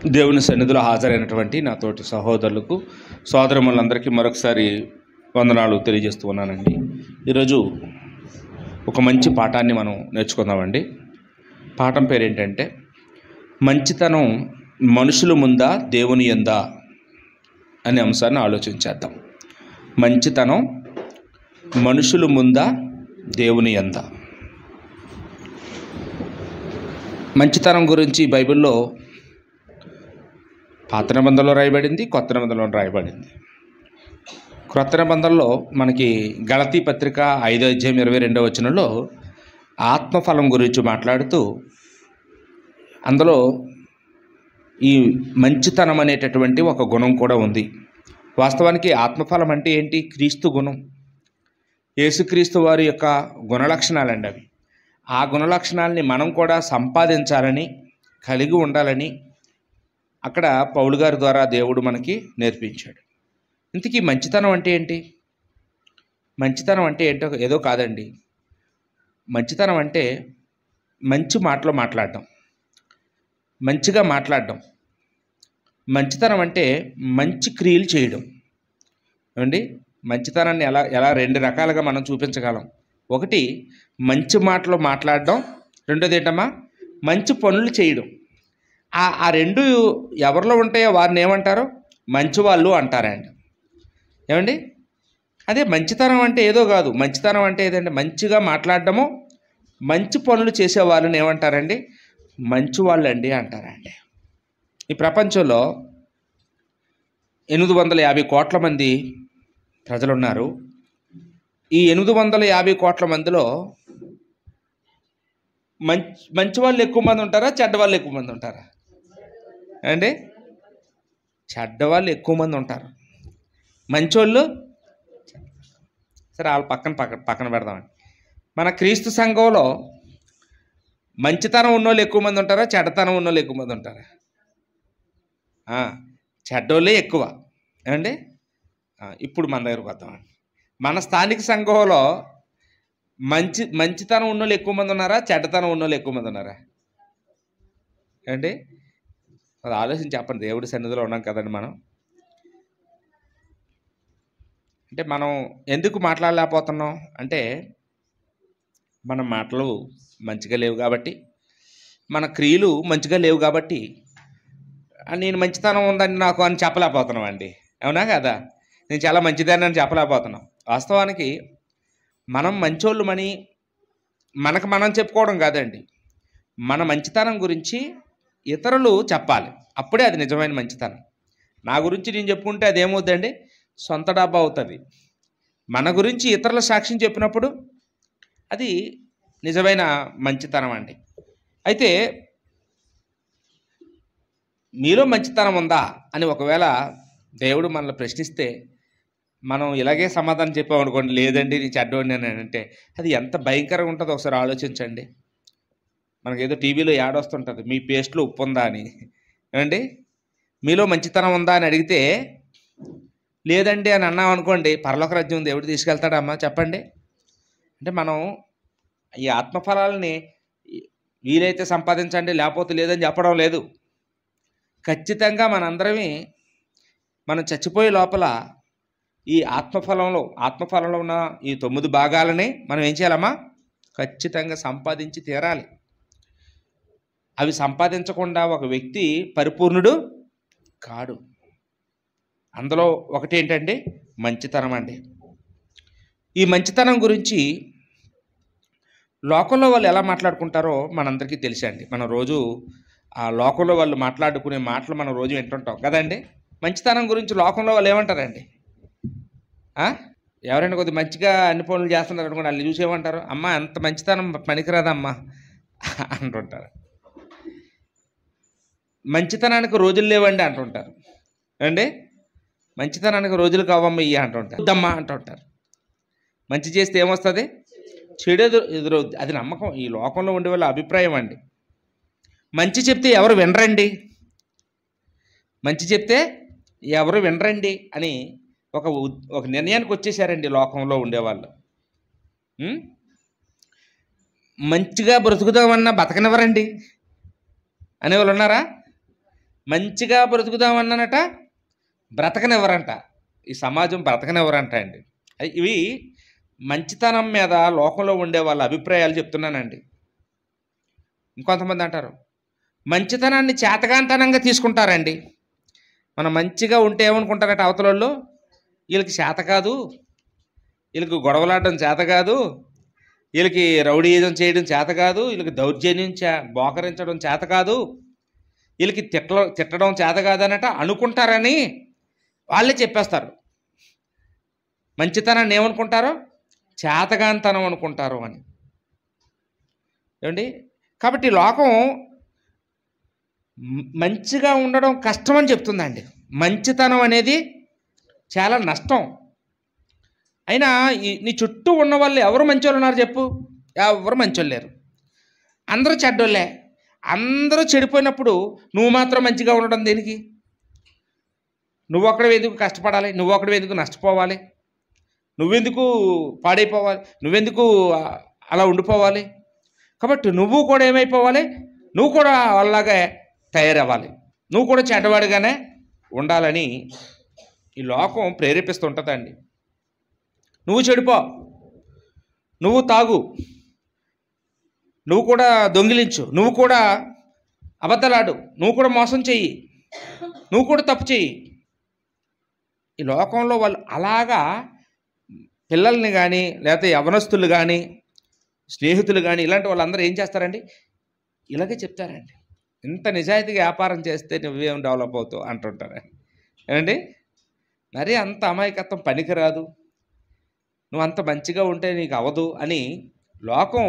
దేవుని సన్నిధిలో హాజరైనటువంటి నా తోటి సహోదరులకు సోదరములందరికీ మరొకసారి వందనాలు తెలియజేస్తూ ఉన్నానండి. ఈరోజు ఒక మంచి పాఠాన్ని మనం నేర్చుకుందామండి. పాఠం పేరు ఏంటంటే మంచితనం మనుషుల ముందా దేవుని యందా అనే అంశాన్ని ఆలోచించేద్దాం. మంచితనం మనుషుల ముందా దేవుని యందా. మంచితనం గురించి బైబిల్లో పాత నిబంధనలో రాయబడింది, కొత్త నిబంధనలో రాయబడింది. క్రొత్త నిబంధనలో మనకి గలతీ పత్రిక 5:22 ఆత్మఫలం గురించి మాట్లాడుతూ అందులో ఈ మంచితనం అనేటటువంటి ఒక గుణం కూడా ఉంది. వాస్తవానికి ఆత్మఫలం అంటే ఏంటి? క్రీస్తు గుణం, యేసుక్రీస్తు వారి యొక్క గుణలక్షణాలండి అవి. ఆ గుణలక్షణాలని మనం కూడా సంపాదించాలని, కలిగి ఉండాలని అక్కడ పౌలు గారి ద్వారా దేవుడు మనకి నేర్పించాడు. ఇంతకీ మంచితనం అంటే ఏంటి? మంచితనం అంటే ఏంటో ఏదో కాదండి. మంచితనం అంటే మంచి మాటలు మాట్లాడడం, మంచిగా మాట్లాడడం. మంచితనం అంటే మంచి క్రియలు చేయడం. ఏమండి, మంచితనాన్ని ఎలా రెండు రకాలుగా మనం చూపించగలం. ఒకటి మంచి మాటలు మాట్లాడడం, రెండోది ఏంటమ్మా మంచి పనులు చేయడం. ఆ రెండు ఎవరిలో ఉంటాయో వారిని ఏమంటారు? మంచివాళ్ళు అంటారండి. ఏమండి, అదే మంచితనం అంటే ఏదో కాదు. మంచితనం అంటే ఏదంటే మంచిగా మాట్లాడడము, మంచి పనులు చేసే వాళ్ళని ఏమంటారండి? మంచివాళ్ళు అండి అంటారండి. ఈ ప్రపంచంలో 850 కోట్ల మంది ప్రజలు ఉన్నారు. ఈ 850 కోట్ల మందిలో మంచి వాళ్ళు ఎక్కువ మంది ఉంటారా, చెడ్డవాళ్ళు ఎక్కువ మంది ఉంటారా అండి? చెడ్డవాళ్ళు ఎక్కువ మంది ఉంటారు. మంచోళ్ళు సరే వాళ్ళ పక్కన పెడదామండి. మన క్రీస్తు సంఘంలో మంచితనం ఉన్నోళ్ళు ఎక్కువ మంది ఉంటారా, చెడ్డతనం ఉన్నోళ్ళు ఎక్కువ మంది ఉంటారా? చెడ్డోళ్ళే ఎక్కువ. ఏమండి, ఇప్పుడు మన దగ్గరకు వద్దామండి. మన స్థానిక సంఘంలో మంచితనం ఉన్నోళ్ళు ఎక్కువ మంది ఉన్నారా, చెడ్డతనం ఉన్నోళ్ళు ఎక్కువ మంది ఉన్నారా? ఏమండి, అది ఆలోచించి చెప్పండి. దేవుడి సన్నిధిలో ఉన్నాం కదండి మనం. అంటే మనం ఎందుకు మాట్లాడలేకపోతున్నాం అంటే మన మాటలు మంచిగా లేవు కాబట్టి, మన క్రియలు మంచిగా లేవు కాబట్టి నేను మంచితనం ఉందని నాకు అని చెప్పలేకపోతున్నాం అండి. అవునా కదా? నేను చాలా మంచిదాన్ని అని చెప్పలేకపోతున్నాం. వాస్తవానికి మనం మంచోళ్ళమని మనకు మనం చెప్పుకోవడం కాదండి, మన మంచితనం గురించి ఇతరులు చెప్పాలి. అప్పుడే అది నిజమైన మంచితనం. నా గురించి నేను చెప్పుకుంటే అదేమవుతుందండి? సొంత డబ్బా అవుతుంది. మన గురించి ఇతరుల సాక్ష్యం చెప్పినప్పుడు అది నిజమైన మంచితనం అండి. అయితే మీలో మంచితనం ఉందా అని ఒకవేళ దేవుడు మనల్ని ప్రశ్నిస్తే మనం ఇలాగే సమాధానం చెప్పామనుకోండి, లేదండి నీ చెడ్డోడిని అని అంటే అది ఎంత భయంకరంగా ఉంటుందో ఒకసారి ఆలోచించండి. మనకేదో టీవీలో యాడ్ వస్తుంటుంది, మీ పేస్ట్లో ఉప్పు ఉందా అని. ఏమండి, మీలో మంచితనం ఉందా అని అడిగితే లేదండి అని అన్నాం అనుకోండి, పరలోక రాజ్యం దేవుడు తీసుకెళ్తాడమ్మా చెప్పండి. అంటే మనం ఈ ఆత్మఫలాలని వీలైతే సంపాదించండి లేకపోతే లేదని చెప్పడం లేదు. ఖచ్చితంగా మనందరమే మనం చచ్చిపోయే లోపల ఈ ఆత్మఫలంలో ఉన్న ఈ 9 భాగాలని మనం ఏం చేయాలమ్మా? ఖచ్చితంగా సంపాదించి తీరాలి. అవి సంపాదించకుండా ఒక వ్యక్తి పరిపూర్ణుడు కాడు. అందులో ఒకటి ఏంటంటే మంచితనం అండి. ఈ మంచితనం గురించి లోకంలో వాళ్ళు ఎలా మాట్లాడుకుంటారో మనందరికీ తెలుసండి. మనం రోజు ఆ లోకంలో వాళ్ళు మాట్లాడుకునే మాటలు మనం రోజు వింటుంటాం కదండి. మంచితనం గురించి లోకంలో వాళ్ళు ఏమంటారండి? ఎవరైనా కొద్దిగా మంచిగా అన్ని పనులు చేస్తున్నారు అనుకోండి, వాళ్ళు చూసి ఏమంటారు? అమ్మ అంత మంచితనం పనికిరాదమ్మా అంటుంటారు. మంచితనానికి రోజులు లేవండి అంటుంటారు. అండి, మంచితనానికి రోజులు కావమ్మ ఇయ్య అంటుంటారు. వద్దమ్మా అంటుంటారు. మంచి చేస్తే ఏమొస్తుంది? చెడు ఎదురవుద్ది. అది నమ్మకం. ఈ లోకంలో ఉండే వాళ్ళ అభిప్రాయం అండి. మంచి చెప్తే ఎవరు వినరండి, మంచి చెప్తే ఎవరు వినరండి అని ఒక నిర్ణయానికి వచ్చేసారండి లోకంలో ఉండేవాళ్ళు. మంచిగా బ్రతుకుదామన్నా బతకనివ్వరండి అనేవాళ్ళు ఉన్నారా? మంచిగా బ్రతుకుదామన్నానట, బ్రతకనివ్వరంట. ఈ సమాజం బ్రతకనివ్వరంట అండి. ఇవి మంచితనం మీద లోకంలో ఉండే వాళ్ళ అభిప్రాయాలు చెప్తున్నానండి. ఇంకొంతమంది అంటారు మంచితనాన్ని చేతగాంతనంగా తీసుకుంటారండి. మనం మంచిగా ఉంటే ఏమనుకుంటారట అవతలలో, వీళ్ళకి చేత కాదు, వీళ్ళకి గొడవలాడడం చేత కాదు, వీళ్ళకి రౌడీయిజం చేయడం చేత కాదు, వీళ్ళకి దౌర్జన్యం బోకరించడం చేత కాదు, వీళ్ళకి తిట్టడం చేత కాదనట అనుకుంటారని వాళ్ళే చెప్పేస్తారు. మంచితనాన్ని ఏమనుకుంటారో చేతగాంతనం అనుకుంటారు అని. ఏమండి? కాబట్టి లోకం మంచిగా ఉండడం కష్టం అని చెప్తుందండి. మంచితనం అనేది చాలా నష్టం. అయినా నీ చుట్టూ ఉన్న వాళ్ళు ఎవరు మంచోళ్ళు ఉన్నారు చెప్పు? ఎవరు మంచోళ్ళు లేరు, అందరూ చెడ్డోళ్ళే. అందరూ చెడిపోయినప్పుడు నువ్వు మాత్రం మంచిగా ఉండడం దేనికి? నువ్వు ఒక్కడే ఎందుకు కష్టపడాలి? నువ్వు ఒక్కడే ఎందుకు నష్టపోవాలి? నువ్వెందుకు పాడైపోవాలి? నువ్వెందుకు అలా ఉండిపోవాలి? కాబట్టి నువ్వు కూడా ఏమైపోవాలి? నువ్వు కూడా వాళ్ళలాగే తయారవ్వాలి, నువ్వు కూడా చెడ్డవాడిగానే ఉండాలని ఈ లోకం ప్రేరేపిస్తుంటుందండి. నువ్వు చెడిపో, నువ్వు తాగు, నువ్వు కూడా దొంగిలించు, నువ్వు కూడా అబద్ధాలాడు, నువ్వు కూడా మోసం చెయ్యి, నువ్వు కూడా తప్పు చెయ్యి. ఈ లోకంలో వాళ్ళు అలాగా పిల్లల్ని కానీ లేకపోతే యవనస్తులు కానీ స్నేహితులు కానీ ఇలాంటి వాళ్ళందరూ ఏం చేస్తారండి? ఇలాగే చెప్తారండి. ఇంత నిజాయితీగా వ్యాపారం చేస్తే నువ్వేం డెవలప్ అవుతావు అంటుంటారు. ఏమండి? మరి అంత అమాయకత్వం పనికిరాదు, నువ్వు అంత మంచిగా ఉంటే నీకు అవ్వదు అని లోకం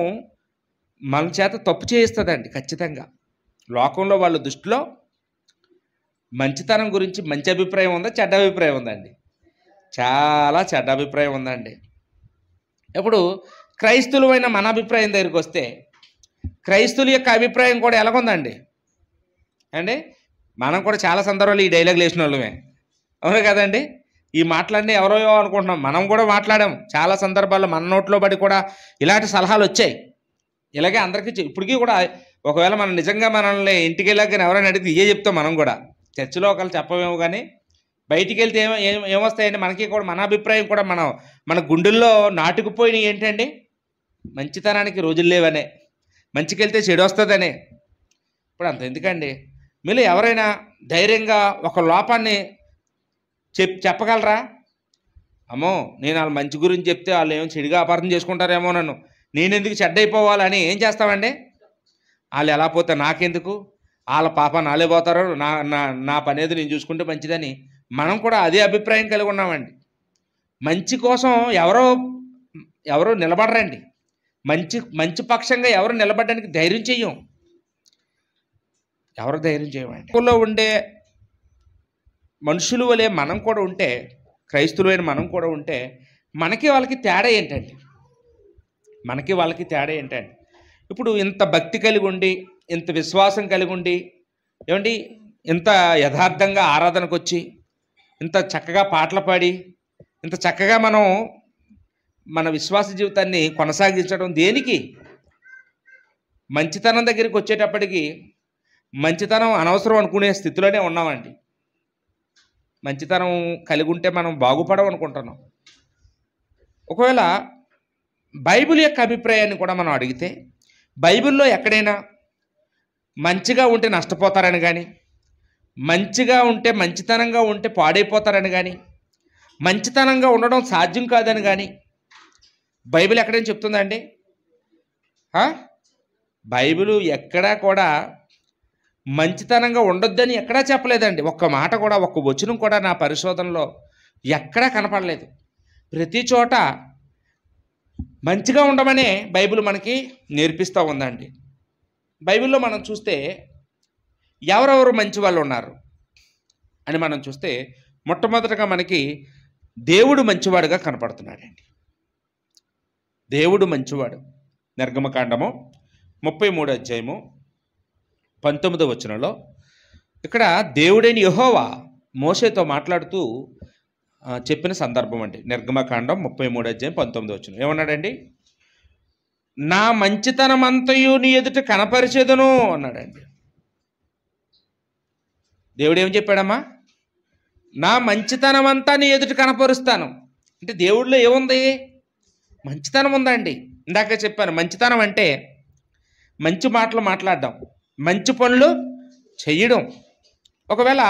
మన చేత తప్పు చేయిస్తుందండి. ఖచ్చితంగా లోకంలో వాళ్ళ దృష్టిలో మంచితనం గురించి మంచి అభిప్రాయం ఉందా, చెడ్డ అభిప్రాయం ఉందండి? చాలా చెడ్డ అభిప్రాయం ఉందండి. ఇప్పుడు క్రైస్తవులైన మన అభిప్రాయం దగ్గరికి వస్తే క్రైస్తవుల యొక్క అభిప్రాయం కూడా ఎలాగుందండి అండి? మనం కూడా చాలా సందర్భాలు ఈ డైలాగులు వేసిన వాళ్ళమే, అవును కదండి? ఈ మాటలన్నీ ఎవరో అనుకుంటున్నాం, మనం కూడా మాట్లాడాం చాలా సందర్భాల్లో. మన నోట్లో పడి కూడా ఇలాంటి సలహాలు వచ్చాయి. ఇలాగే అందరికీ ఇప్పటికీ కూడా ఒకవేళ మనం నిజంగా మనల్ని ఇంటికి వెళ్ళాక ఎవరైనా అడిగితే ఇవే చెప్తాం. మనం కూడా చర్చిలో ఒకళ్ళు చెప్పమేమో కానీ బయటికి వెళ్తే ఏమొస్తాయండి? మనకి కూడా మన అభిప్రాయం కూడా మన గుండెల్లో నాటుకుపోయినవి ఏంటండి? మంచితనానికి రోజులు లేవనే, మంచికెళ్తే చెడు వస్తుందనే. ఇప్పుడు అంత ఎందుకండి? మీరు ఎవరైనా ధైర్యంగా ఒక లోపాన్ని చెప్పగలరా? అమ్మో నేను వాళ్ళ మంచి గురించి చెప్తే వాళ్ళు ఏమో చెడుగా అపార్థం చేసుకుంటారేమో, నేను ఎందుకు చెడ్డైపోవాలని ఏం చేస్తామండి? వాళ్ళు ఎలా పోతే నాకెందుకు, వాళ్ళ పాప నాలే పోతారో, నా పని ఏదో నేను చూసుకుంటే మంచిదని మనం కూడా అదే అభిప్రాయం కలిగి ఉన్నామండి. మంచి కోసం ఎవరో నిలబడరండి. మంచి పక్షంగా ఎవరు నిలబడడానికి ధైర్యం చెయ్యం, ఎవరు ధైర్యం చేయమండి. ఊళ్ళో ఉండే మనుషుల వలె మనం కూడా ఉంటే, క్రైస్తవులైన మనం కూడా ఉంటే మనకి వాళ్ళకి తేడా ఏంటండి? మనకి వాళ్ళకి తేడా ఏంటండి? ఇప్పుడు ఇంత భక్తి కలిగి ఉండి, ఇంత విశ్వాసం కలిగి ఉండి, ఏమండి ఇంత యథార్థంగా ఆరాధనకు వచ్చి, ఇంత చక్కగా పాటలు పాడి, ఇంత చక్కగా మనం మన విశ్వాస జీవితాన్ని కొనసాగించడం దేనికి? మంచితనం దగ్గరికి వచ్చేటప్పటికి మంచితనం అనవసరం అనుకునే స్థితిలోనే ఉన్నామండి. మంచితనం కలిగి ఉంటే మనం బాగుపడం అనుకుంటున్నాం. ఒకవేళ బైబిల్ యొక్క అభిప్రాయాన్ని కూడా మనం అడిగితే, బైబిల్లో ఎక్కడైనా మంచిగా ఉంటే నష్టపోతారని కానీ, మంచిగా ఉంటే మంచితనంగా ఉంటే పాడైపోతారని కానీ, మంచితనంగా ఉండడం సాధ్యం కాదని కానీ బైబిల్ ఎక్కడైనా చెప్తుందండి? బైబిల్ ఎక్కడా కూడా మంచితనంగా ఉండొద్దని ఎక్కడా చెప్పలేదండి. ఒక్క మాట కూడా, ఒక్క వచనం కూడా నా పరిశోధనలో ఎక్కడా కనపడలేదు. ప్రతి చోట మంచిగా ఉండమనే బైబిల్ మనకి నేర్పిస్తూ ఉందండి. బైబిల్లో మనం చూస్తే ఎవరెవరు మంచి వాళ్ళు ఉన్నారు అని మనం చూస్తే, మొట్టమొదటిగా మనకి దేవుడు మంచివాడుగా కనపడుతున్నాడండి. దేవుడు మంచివాడు. నిర్గమకాండము 33వ అధ్యాయము 19వ వచనంలో ఇక్కడ దేవుడైన యెహోవా మోషేతో మాట్లాడుతూ చెప్పిన సందర్భం అండి. నిర్గమకాండం 33వ అధ్యాయం 19వ వచనం ఏమన్నాడండి? నా మంచితనమంతయు నీ ఎదుట కనపరిచేదను అన్నాడండి. దేవుడు ఏం చెప్పాడమ్మా? నా మంచితనం అంతా నీ ఎదుట కనపరుస్తాను. అంటే దేవుడిలో ఏముంది? మంచితనం ఉందండి. ఇందాక చెప్పాను, మంచితనం అంటే మంచి మాటలు మాట్లాడడం, మంచి పనులు చెయ్యడం. ఒకవేళ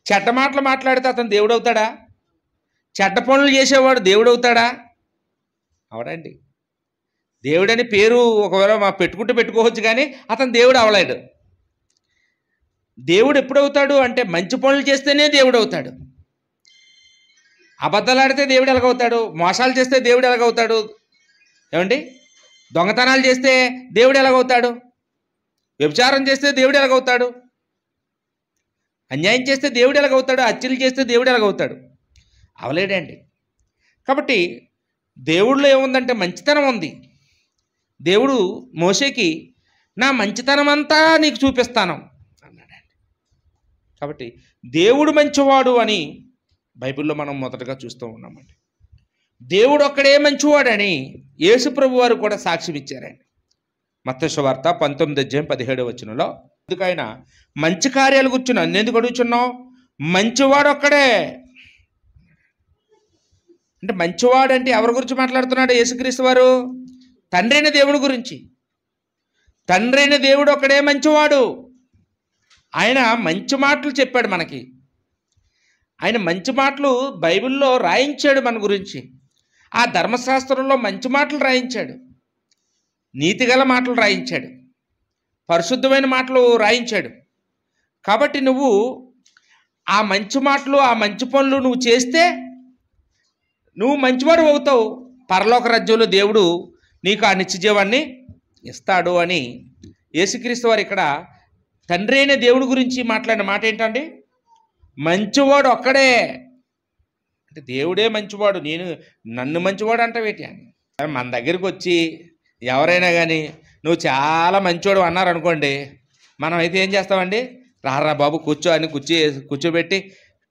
చెడ్డ మాటలు మాట్లాడితే అతను దేవుడు అవుతాడా? చెడ్డ పనులు చేసేవాడు దేవుడు అవుతాడా? అవడండి. దేవుడని పేరు ఒకవేళ మా పెట్టుకోవచ్చు, కానీ అతను దేవుడు అవలేడు. దేవుడు ఎప్పుడవుతాడు అంటే మంచి పనులు చేస్తేనే దేవుడు అవుతాడు. అబద్ధాలు ఆడితే దేవుడు ఎలాగవుతాడు? మోసాలు చేస్తే దేవుడు ఎలాగవుతాడు? ఏమండి? దొంగతనాలు చేస్తే దేవుడు ఎలాగవుతాడు? వ్యభిచారం చేస్తే దేవుడు ఎలాగవుతాడు? అన్యాయం చేస్తే దేవుడు ఎలాగవుతాడు? హత్యలు చేస్తే దేవుడు ఎలాగవుతాడు? అవలేడండి. కాబట్టి దేవుడిలో ఏముందంటే మంచితనం ఉంది. దేవుడు మోషేకి నా మంచితనం అంతా నీకు చూపిస్తాను అన్నాడండి. కాబట్టి దేవుడు మంచివాడు అని బైబిల్లో మనం మొదటగా చూస్తూ ఉన్నామండి. దేవుడు ఒక్కడే మంచివాడని యేసుప్రభు వారు కూడా సాక్ష్యం ఇచ్చారండి. మత్తయి సువార్త 19:17 ఎందుకైనా మంచి కార్యాలు గురించి నన్ను ఎందుకు అడుగుచున్నావు? మంచివాడు ఒక్కడే. అంటే మంచివాడు అంటే ఎవరి గురించి మాట్లాడుతున్నాడు యేసుక్రీస్తు వారు? తండ్రి అయిన దేవుడి గురించి. తండ్రి అయిన దేవుడు ఒక్కడే మంచివాడు. ఆయన మంచి మాటలు చెప్పాడు మనకి. ఆయన మంచి మాటలు బైబిల్లో రాయించాడు మన గురించి. ఆ ధర్మశాస్త్రంలో మంచి మాటలు రాయించాడు, నీతిగల మాటలు రాయించాడు, పరిశుద్ధమైన మాటలు రాయించాడు. కాబట్టి నువ్వు ఆ మంచి మాటలు, ఆ మంచి పనులు నువ్వు చేస్తే నువ్వు మంచివాడు అవుతావు. పరలోక రాజ్యంలో దేవుడు నీకు ఆ నిత్యజీవాన్ని ఇస్తాడు అని యేసుక్రీస్తు వారు ఇక్కడ తండ్రి అయిన దేవుడి గురించి మాట్లాడిన మాట ఏంటండి? మంచివాడు ఒక్కడే. అంటే దేవుడే మంచివాడు. నన్ను మంచివాడు అంటావేటి అని. మన దగ్గరికి వచ్చి ఎవరైనా కానీ నువ్వు చాలా మంచివాడు అన్నారు అనుకోండి, మనం అయితే ఏం చేస్తామండి? రారా బాబు కూర్చో అని కూర్చోబెట్టి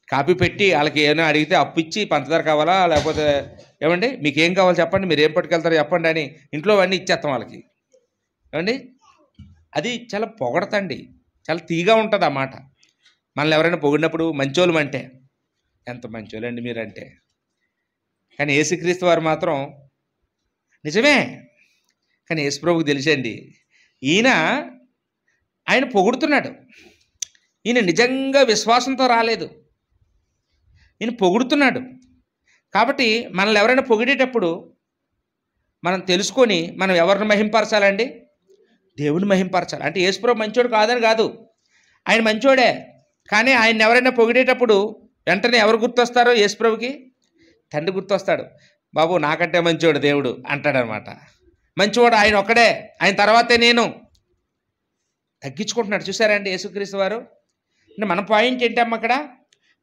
కాపీ పెట్టి వాళ్ళకి ఏమైనా అడిగితే అప్పు ఇచ్చి పంచదార కావాలా, లేకపోతే ఏమండి మీకేం కావాలో చెప్పండి, మీరు ఏం పట్టుకెళ్తారో చెప్పండి అని ఇంట్లో అన్నీ ఇచ్చేస్తాం వాళ్ళకి. ఏమండి? అది చాలా పొగడతండి, చాలా తీగా ఉంటుంది ఆ మాట. మనల్ని ఎవరైనా పొగిడినప్పుడు మంచోళ్ళు అంటే ఎంత మంచోళ్ళండి మీరంటే. కానీ యేసుక్రీస్తు వారు మాత్రం నిజమే, కానీ యేసుప్రభుకి తెలిసండి ఆయన పొగుడుతున్నాడు. ఈయన నిజంగా విశ్వాసంతో రాలేదు, ఈయన పొగుడుతున్నాడు. కాబట్టి మనల్ని ఎవరైనా పొగిడేటప్పుడు మనం తెలుసుకొని మనం ఎవరిని మహింపరచాలండి? దేవుని మహింపరచాలి. అంటే యేసుప్రభు మంచోడు కాదని కాదు, ఆయన మంచోడే. కానీ ఆయన ఎవరైనా పొగిడేటప్పుడు వెంటనే ఎవరు గుర్తొస్తారో యేసుప్రభుకి? తండ్రి గుర్తొస్తాడు. బాబు నాకంటే మంచోడు దేవుడు అంటాడనమాట. మంచివాడు ఆయన ఒక్కడే, ఆయన తర్వాతే నేను. తగ్గించుకుంటున్నాడు. చూసారండి యేసుక్రీస్తు వారు? అంటే మన పాయింట్ ఏంటమ్మా అక్కడ?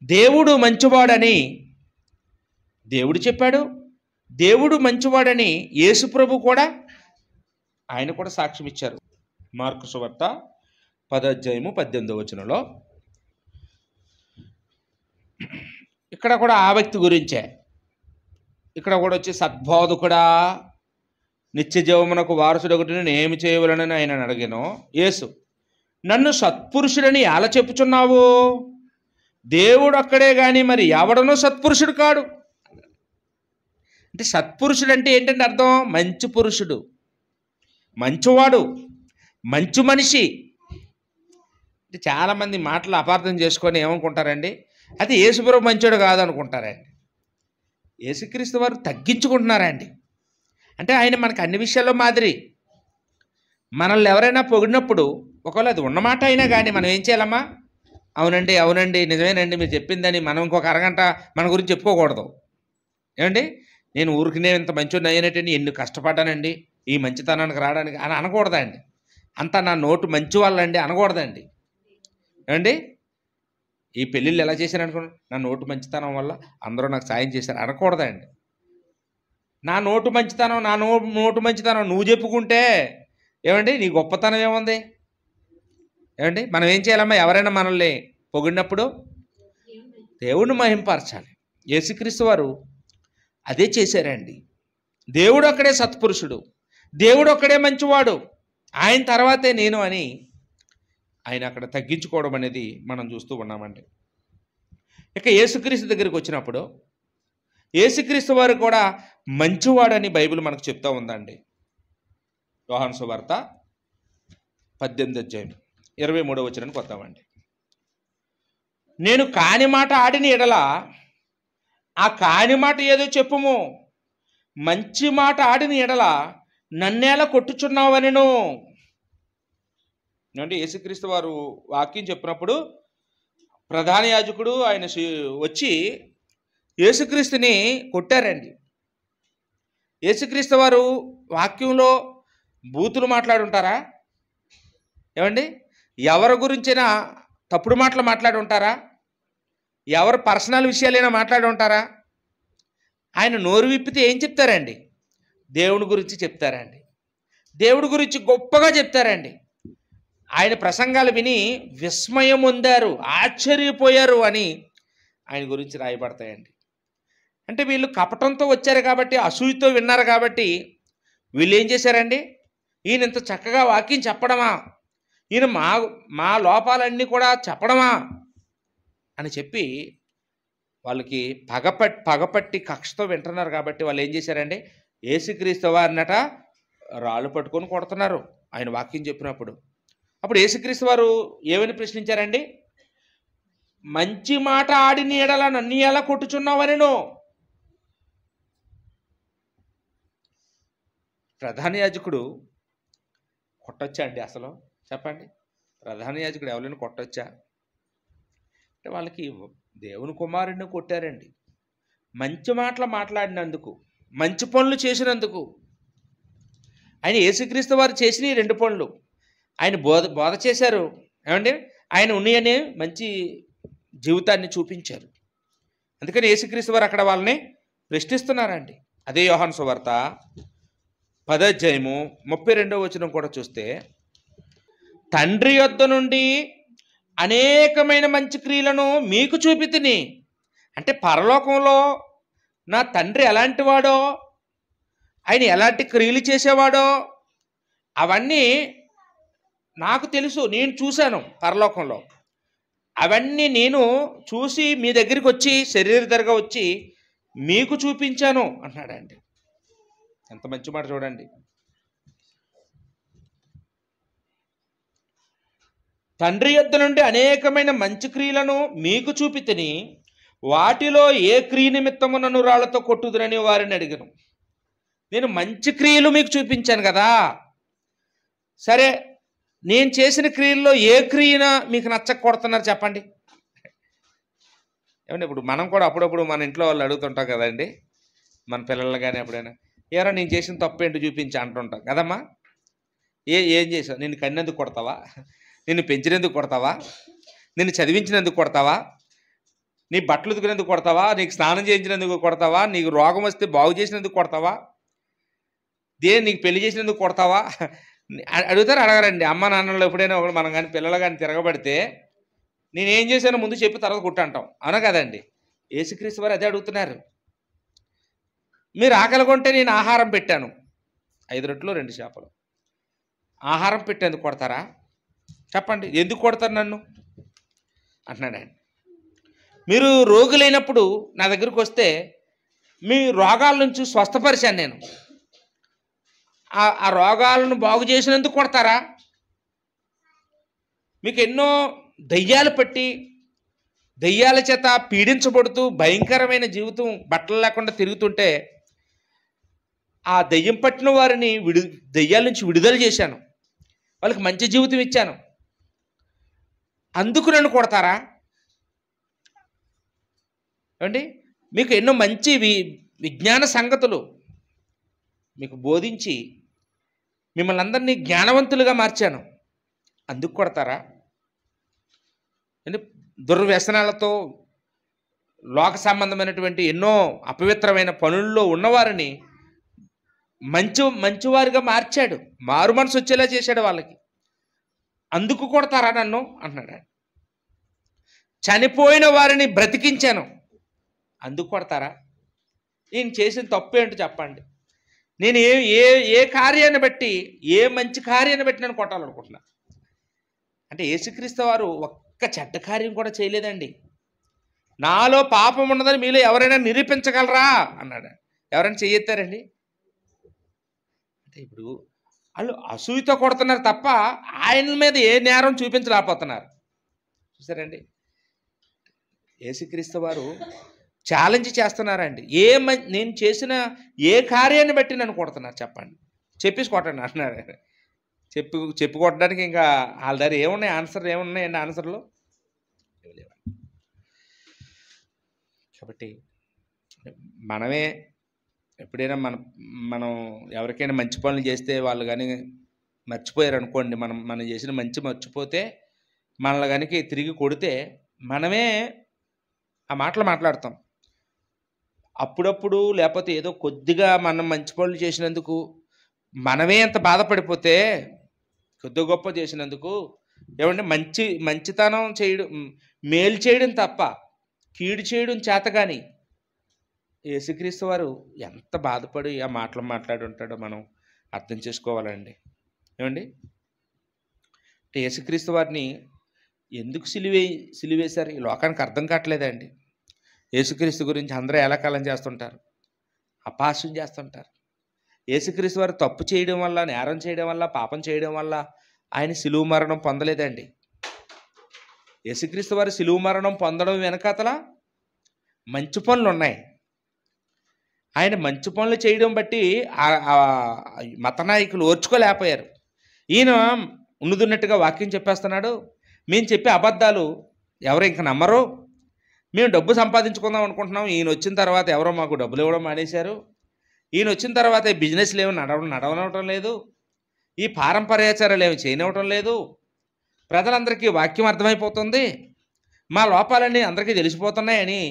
దేవుడు మంచివాడని దేవుడు చెప్పాడు, దేవుడు మంచివాడని యేసుప్రభు కూడా ఆయన కూడా సాక్ష్యం ఇచ్చారు. మార్కు సువార్త 10:18 ఇక్కడ కూడా ఆ వ్యక్తి గురించే. ఇక్కడ కూడా వచ్చి సద్బోధకుడా నిత్య జీవమునకు వారసుడొకటి నేను ఏమి చేయవలనని ఆయన అడిగాను. యేసు నన్ను సత్పురుషుడని ఎలా చెప్పుచున్నావు? దేవుడు అక్కడే కానీ మరి ఎవడనో సత్పురుషుడు కాడు. అంటే సత్పురుషుడు అంటే ఏంటంటే అర్థం? మంచి పురుషుడు, మంచివాడు, మంచి మనిషి. అంటే చాలామంది మాటలు అపార్థం చేసుకొని ఏమనుకుంటారండి? అది యేసుప్రభు మంచోడు కాదనుకుంటారండి. యేసుక్రీస్తు వారు తగ్గించుకుంటున్నారండి. అంటే ఆయన మనకు అన్ని విషయాల్లో మాదిరి. మనల్ని ఎవరైనా పొగిడినప్పుడు ఒకవేళ అది ఉన్నమాట అయినా కానీ మనం ఏం చేయాలమ్మా? అవునండి, అవునండి, నిజమేనండి మీరు చెప్పిందని మనం ఇంకొక అరగంట మన గురించి చెప్పుకోకూడదు. ఏమండి? నేను ఊరికినే ఇంత మంచోడిని అయ్యానంటే ఎన్ని కష్టపడ్డానండి ఈ మంచితనానికి రావడానికి అని అనకూడదండి. అంతా నా నోటు మంచి వాళ్ళండి అనకూడదండి. ఏమండి? ఈ పెళ్ళిళ్ళు ఎలా చేశాను అనుకోండి, నా నోటు మంచితనం వల్ల అందరూ నాకు సాయం చేశారు అనకూడదండి. నా నోటు మంచితనం నువ్వు చెప్పుకుంటే ఏమండి నీ గొప్పతనం ఏముంది? ఏమండి? మనం ఏం చేయాలమ్మా? ఎవరైనా మనల్ని పొగిడినప్పుడు దేవుణ్ణి మహింపరచాలి. యేసుక్రీస్తు వారు అదే చేశారండి. దేవుడు ఒక్కడే సత్పురుషుడు, దేవుడు ఒక్కడే మంచివాడు, ఆయన తర్వాతే నేను అని ఆయన అక్కడ తగ్గించుకోవడం అనేది మనం చూస్తూ ఉన్నామండి. ఇక యేసుక్రీస్తు దగ్గరికి వచ్చినప్పుడు యేసుక్రీస్తు వారు కూడా మంచివాడని బైబిల్ మనకు చెప్తా ఉందండి. యోహాను సువార్త 18:23 వద్దామండి. నేను కాని మాట ఆడిన ఎడల ఆ కాని మాట ఏదో చెప్పుము, మంచి మాట ఆడిన ఎడల నన్నేలా కొట్టుచున్నావనెను. అంటే యేసుక్రీస్తు వారు వాక్యం చెప్పినప్పుడు ప్రధాన యాజకుడు ఆయన వచ్చి యేసుక్రీస్తుని కొట్టారండి. యేసుక్రీస్తు వారు వాక్యంలో బూతులు మాట్లాడి ఉంటారా? ఏమండి, ఎవరి గురించైనా తప్పుడు మాటలు మాట్లాడి ఉంటారా? ఎవరు పర్సనల్ విషయాలైనా మాట్లాడి ఉంటారా? ఆయన నోరు విప్పితే ఏం చెప్తారండి? దేవుని గురించి చెప్తారండి. దేవుడి గురించి గొప్పగా చెప్తారండి. ఆయన ప్రసంగాలు విని విస్మయం పొందారు, ఆశ్చర్యపోయారు అని ఆయన గురించి రాయబడతాయండి. అంటే వీళ్ళు కపటంతో వచ్చారు కాబట్టి, అసూయతో విన్నారు కాబట్టి వీళ్ళు ఏం చేశారండి? ఈయన ఇంత చక్కగా వాక్యం చెప్పడమా, ఈయన మా లోపాలన్నీ కూడా చెప్పడమా అని చెప్పి వాళ్ళకి పగపట్టి కక్షతో వింటున్నారు కాబట్టి వాళ్ళు ఏం చేశారండి? యేసుక్రీస్తు వారినట రాళ్ళు పట్టుకొని కొడుతున్నారు ఆయన వాక్యం చెప్పినప్పుడు. అప్పుడు యేసుక్రీస్తు వారు ఏమని ప్రశ్నించారండి? మంచి మాట ఆడిన ఎడల నన్ను ఎలా కొట్టుచున్నావనెను. ప్రధాన యాజకుడు కొట్టొచ్చా అండి? అసలు చెప్పండి, ప్రధాన యాజకుడు ఎవరైనా కొట్టొచ్చా? అంటే వాళ్ళకి దేవుని కుమారుడిని కొట్టారండి. మంచి మాటలు మాట్లాడినందుకు, మంచి పనులు చేసినందుకు. ఆయన యేసుక్రీస్తు వారు చేసిన 2 పనులు ఆయన బోధ చేశారు. ఏమండి, ఆయన ఉన్నాయనే మంచి జీవితాన్ని చూపించారు. అందుకని యేసుక్రీస్తు వారు అక్కడ వాళ్ళని ప్రశ్నిస్తున్నారండి. అదే యోహాను సువార్త 10:32 కూడా చూస్తే, తండ్రి యొద్ద నుండి అనేకమైన మంచి క్రియలను మీకు చూపితిని. అంటే పరలోకంలో నా తండ్రి ఎలాంటి వాడో, ఆయన ఎలాంటి క్రియలు చేసేవాడో అవన్నీ నాకు తెలుసు, నేను చూశాను పరలోకంలో. అవన్నీ నేను చూసి మీ దగ్గరికి వచ్చి శరీరధరగా వచ్చి మీకు చూపించాను అన్నాడండి. ఎంత మంచి మాట చూడండి. తండ్రి యొద్ద నుండి అనేకమైన మంచి క్రియలను మీకు చూపితిని, వాటిలో ఏ క్రియ నిమిత్తము నన్ను రాళ్లతో కొట్టుదురని వారిని అడిగాను. నేను మంచి క్రియలు మీకు చూపించాను కదా, సరే నేను చేసిన క్రియల్లో ఏ క్రియన మీకు నచ్చక కొడుతున్నారు చెప్పండి. ఏమంటే ఇప్పుడు మనం కూడా అప్పుడప్పుడు మన ఇంట్లో వాళ్ళు అడుగుతుంటాం కదండి, మన పిల్లలు కానీ ఎప్పుడైనా, ఏరా నేను చేసిన తప్పు ఏంటి చూపించి అంటుంటాం కదమ్మా. ఏం చేసావు? నిన్ను కన్నందుకు కొడతావా? నిన్ను పెంచినందుకు కొడతావా? నిన్ను చదివించినందుకు కొడతావా? నీ బట్టలు ఉతికినందుకు కొడతావా? నీకు స్నానం చేయించినందుకు కొడతావా? నీకు రోగం వస్తే బాగు చేసినందుకు కొడతావా? నీకు పెళ్లి చేసినందుకు కొడతావా? అడుగుతారు, అడగరండి. అమ్మ నాన్నలు ఎప్పుడైనా ఒకటి మనం కానీ పిల్లలు కానీ తిరగబడితే నేనేం చేశానో ముందు చెప్పి తర్వాత కుట్టంటాం, అవునా కదండి? యేసుక్రీస్తు వారు అదే అడుగుతున్నారు. మీరు ఆకలి కొంటే నేను ఆహారం పెట్టాను, 5 రొట్టెలు 2 చేపలు, ఆహారం పెట్టేందుకు కొడతారా? చెప్పండి, ఎందుకు కొడతారు నన్ను అంటున్నాడు ఆయన. మీరు రోగులైనప్పుడు నా దగ్గరికి వస్తే మీ రోగాల నుంచి స్వస్థపరిచాను నేను, ఆ రోగాలను బాగు చేసినందుకు కొడతారా? మీకు ఎన్నో దయ్యాలు పట్టి దయ్యాల చేత పీడించబడుతూ భయంకరమైన జీవితం బట్టలు లేకుండా తిరుగుతుంటే ఆ దయ్యం పట్టిన వారిని దయ్యాల నుంచి విడుదల చేశాను, వాళ్ళకి మంచి జీవితం ఇచ్చాను, అందుకు నన్ను కొడతారా? ఏమండి, మీకు ఎన్నో మంచి విజ్ఞాన సంగతులు మీకు బోధించి మిమ్మల్ని అందరినీ జ్ఞానవంతులుగా మార్చాను, అందుకు కొడతారా? అంటే దుర్వ్యసనాలతో లోక సంబంధమైనటువంటి ఎన్నో అపవిత్రమైన పనుల్లో ఉన్నవారిని మంచివారిగా మార్చాడు, మారు మనసు వచ్చేలా చేశాడు వాళ్ళకి, అందుకు కొడతారా నన్ను అంటున్నాడు. చనిపోయిన వారిని బ్రతికించాను, అందుకు కొడతారా? నేను చేసిన తప్పు ఏంటో చెప్పండి. నేను ఏ కార్యాన్ని బట్టి, ఏ మంచి కార్యాన్ని బట్టి నన్ను కొట్టాలనుకుంటున్నా అంటే యేసుక్రీస్తు వారు ఒక్క చెడ్డ కార్యం కూడా చేయలేదండి. నాలో పాపం ఉన్నదని మీలో ఎవరైనా నిరూపించగలరా అన్నాడు. ఎవరైనా చెయ్యెత్తారండి? అంటే ఇప్పుడు వాళ్ళు అసూయతో కొడుతున్నారు తప్ప ఆయన మీద ఏ నేరం చూపించలేకపోతున్నారు. చూసారండి, యేసుక్రీస్తు వారు ఛాలెంజ్ చేస్తున్నారండి. నేను చేసిన ఏ కార్యాన్ని బట్టి నన్ను కొడుతున్నారు చెప్పండి, చెప్పేసి కొట్టండి అంటున్నారు. చెప్పి కొట్టడానికి ఇంకా వాళ్ళ దగ్గర ఏమున్నాయి, ఆన్సర్లు ఏమున్నాయండి? ఆన్సర్లు కాబట్టి మనమే ఎప్పుడైనా మనం ఎవరికైనా మంచి పనులు చేస్తే వాళ్ళు కానీ మర్చిపోయారు అనుకోండి, మనం చేసిన మంచి మర్చిపోతే మనల్ని కనుక తిరిగి కొడితే మనమే ఆ మాటలు మాట్లాడతాం. అప్పుడప్పుడు లేకపోతే ఏదో కొద్దిగా మనం మంచి పనులు చేసినందుకు మనమే ఎంత బాధపడిపోతే, కొద్ది గొప్ప చేసినందుకు ఏమంటే మంచితనం చేయడం, మేలు చేయడం తప్ప కీడు చేయడం చేతగాని యేసుక్రీస్తు వారు ఎంత బాధపడి ఆ మాటలు మాట్లాడి ఉంటాడో మనం అర్థం చేసుకోవాలండి. ఏమండి, అంటే యేసుక్రీస్తు వారిని ఎందుకు సిలువేశారు ఈ లోకానికి అర్థం కావట్లేదండి. యేసుక్రీస్తు గురించి అందరూ ఏలకాలం చేస్తుంటారు, అపహాస్యం చేస్తుంటారు. యేసుక్రీస్తు వారు తప్పు చేయడం వల్ల, నేరం చేయడం వల్ల, పాపం చేయడం వల్ల ఆయన సిలువ మరణం పొందలేదండి. యేసుక్రీస్తు వారు సిలువ మరణం పొందడం వెనకాతల మంచి పనులు ఉన్నాయి. ఆయన మంచి పనులు చేయడం బట్టి మత నాయకులు ఓర్చుకోలేకపోయారు. ఈయన ఉన్నదున్నట్టుగా వాక్యం చెప్పేస్తున్నాడు, మేము చెప్పే అబద్ధాలు ఎవరు ఇంక నమ్మరు, మేము డబ్బు సంపాదించుకుందాం అనుకుంటున్నాం, ఈయన వచ్చిన తర్వాత ఎవరో మాకు డబ్బులు ఇవ్వడం మానేశారు, ఈయన వచ్చిన తర్వాత ఈ బిజినెస్లు ఏమి నడవనవటం లేదు, ఈ పారంపర్యాచారాలు ఏమి చేయనివ్వటం లేదు, ప్రజలందరికీ వాక్యం అర్థమైపోతుంది, మా లోపాలన్నీ అందరికీ తెలిసిపోతున్నాయని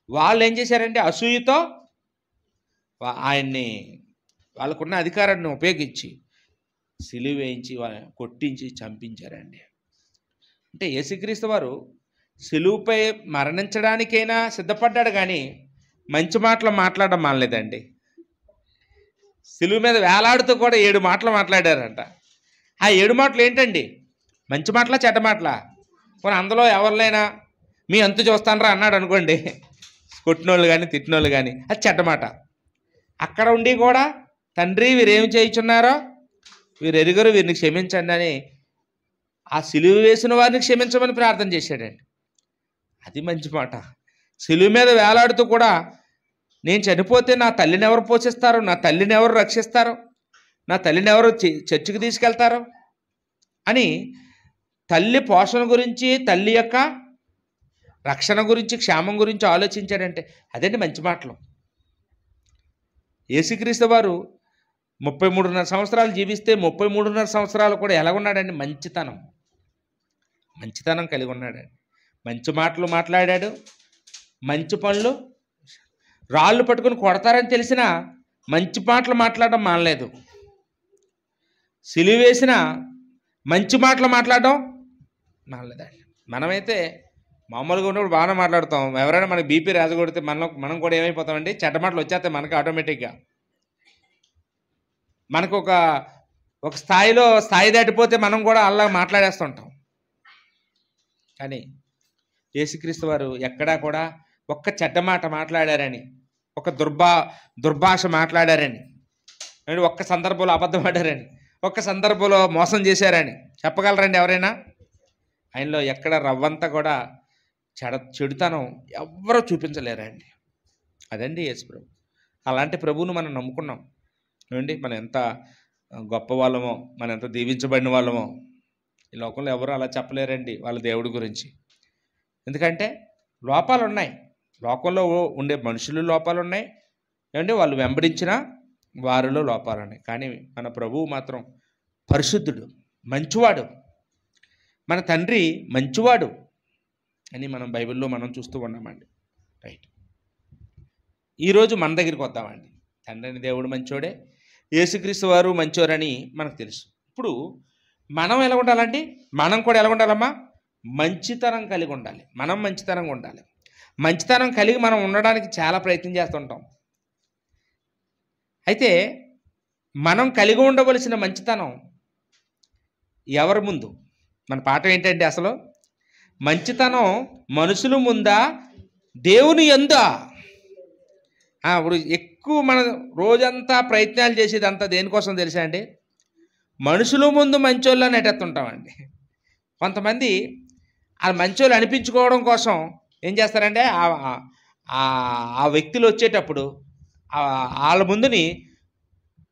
వాళ్ళు ఏం చేశారంటే అసూయతో ఆయన్ని వాళ్ళకున్న అధికారాన్ని ఉపయోగించి సిలువ వేయించి కొట్టించి చంపించారండి. అంటే యేసుక్రీస్తు వారు సిలువపై మరణించడానికైనా సిద్ధపడ్డాడు, కానీ మంచి మాటలు మాట్లాడడం మానలేదండి. సిలువ మీద వేలాడుతూ కూడా 7 మాటలు మాట్లాడారంట. ఆ 7 మాటలు ఏంటండి? మంచి మాటలా చెడ్డ మాటలా? కొన్ని అందులో ఎవరినైనా మీ అంతు చూస్తానరా అన్నాడు అనుకోండి, కొట్టినోళ్ళు కానీ తిట్టినోళ్ళు కానీ, అది చెడ్డ మాట. అక్కడ ఉండి కూడా తండ్రి వీరేమి చేయుచున్నారో వీరు ఎరుగరు, వీరిని క్షమించండి అని ఆ సిలువ వేసిన వారిని క్షమించమని ప్రార్థన చేశాడండి. అది మంచి మాట. సిలువ మీద వేలాడుతూ కూడా నేను చనిపోతే నా తల్లిని ఎవరు పోషిస్తారు, నా తల్లిని ఎవరు రక్షిస్తారు, నా తల్లిని ఎవరు చర్చికి తీసుకెళ్తారు అని తల్లి పోషణ గురించి, తల్లి యొక్క రక్షణ గురించి, క్షేమం గురించి ఆలోచించాడంటే అదండి మంచి మాటలు. యేసుక్రీస్తు వారు 33.5 సంవత్సరాలు జీవిస్తే 33.5 సంవత్సరాలు కూడా ఎలా ఉన్నాడండి? మంచితనం కలిగి ఉన్నాడండి. మంచి మాటలు మాట్లాడాడు, మంచి పనులు. రాళ్ళు పట్టుకుని కొడతారని తెలిసినా మంచి మాటలు మాట్లాడడం మానలేదు. సిలువ వేసిన మంచి మాటలు మాట్లాడడం మానలేదండి. మనమైతే మామూలుగా ఉన్నప్పుడు బాగానే మాట్లాడతాం, ఎవరైనా మనకి బీపీ రాజగొడితే మనం కూడా ఏమైపోతామండి, చెడ్డ మాటలు వచ్చేస్తాయి మనకి ఆటోమేటిక్గా. మనకు ఒక స్థాయి దాటిపోతే మనం కూడా అలా మాట్లాడేస్తుంటాం. కానీ యేసుక్రీస్తు వారు ఎక్కడా కూడా ఒక్క చెడ్డ మాట మాట్లాడారని, ఒక దుర్భాష మాట్లాడారని, ఒక్క సందర్భంలో అబద్ధం ఆడారని, ఒక్క సందర్భంలో మోసం చేశారని చెప్పగలరండి ఎవరైనా? ఆయనలో ఎక్కడ రవ్వంతా కూడా చెడుతనం ఎవ్వరూ చూపించలేరండి. అదండి యేసు ప్రభు. అలాంటి ప్రభువును మనం నమ్ముకున్నాం ఏమండి. మనం ఎంత గొప్ప వాళ్ళమో, మనం ఎంత దీవించబడిన వాళ్ళమో ఈ లోకంలో ఎవరు అలా చెప్పలేరండి వాళ్ళ దేవుడి గురించి. ఎందుకంటే లోపాలు ఉన్నాయి, లోకంలో ఉండే మనుషులు లోపాలు ఉన్నాయి ఏమండి, వాళ్ళు వెంబడించిన వారిలో లోపాలు ఉన్నాయి. కానీ మన ప్రభువు మాత్రం పరిశుద్ధుడు, మంచివాడు, మన తండ్రి మంచివాడు అని మనం బైబిల్లో మనం చూస్తూ ఉన్నామండి. రైట్, ఈరోజు మన దగ్గరికి వద్దామండి. తండ్రిని దేవుడు మంచోడే, యేసుక్రీస్తు వారు మంచోరని మనకు తెలుసు. ఇప్పుడు మనం ఎలా ఉండాలండి? మనం కూడా ఎలా ఉండాలమ్మా? మంచితనం కలిగి ఉండాలి. మనం మంచితనంగా ఉండాలి. మంచితనం కలిగి మనం ఉండడానికి చాలా ప్రయత్నం చేస్తుంటాం. అయితే మనం కలిగి ఉండవలసిన మంచితనం ఎవరి ముందు, మన పాఠం ఏంటంటే అసలు మంచితనం మనుషుల ముందా దేవుని యందా. ఇప్పుడు ఎక్కువ మన రోజంతా ప్రయత్నాలు చేసేదంతా దేనికోసం తెలుసా అండి? మనుషుల ముందు మంచోళ్ళని నెట్టేస్తుంటామండి. కొంతమంది ఆ మంచోళ్ళు అనిపించుకోవడం కోసం ఏం చేస్తారంటే ఆ వ్యక్తులు వచ్చేటప్పుడు వాళ్ళ ముందుని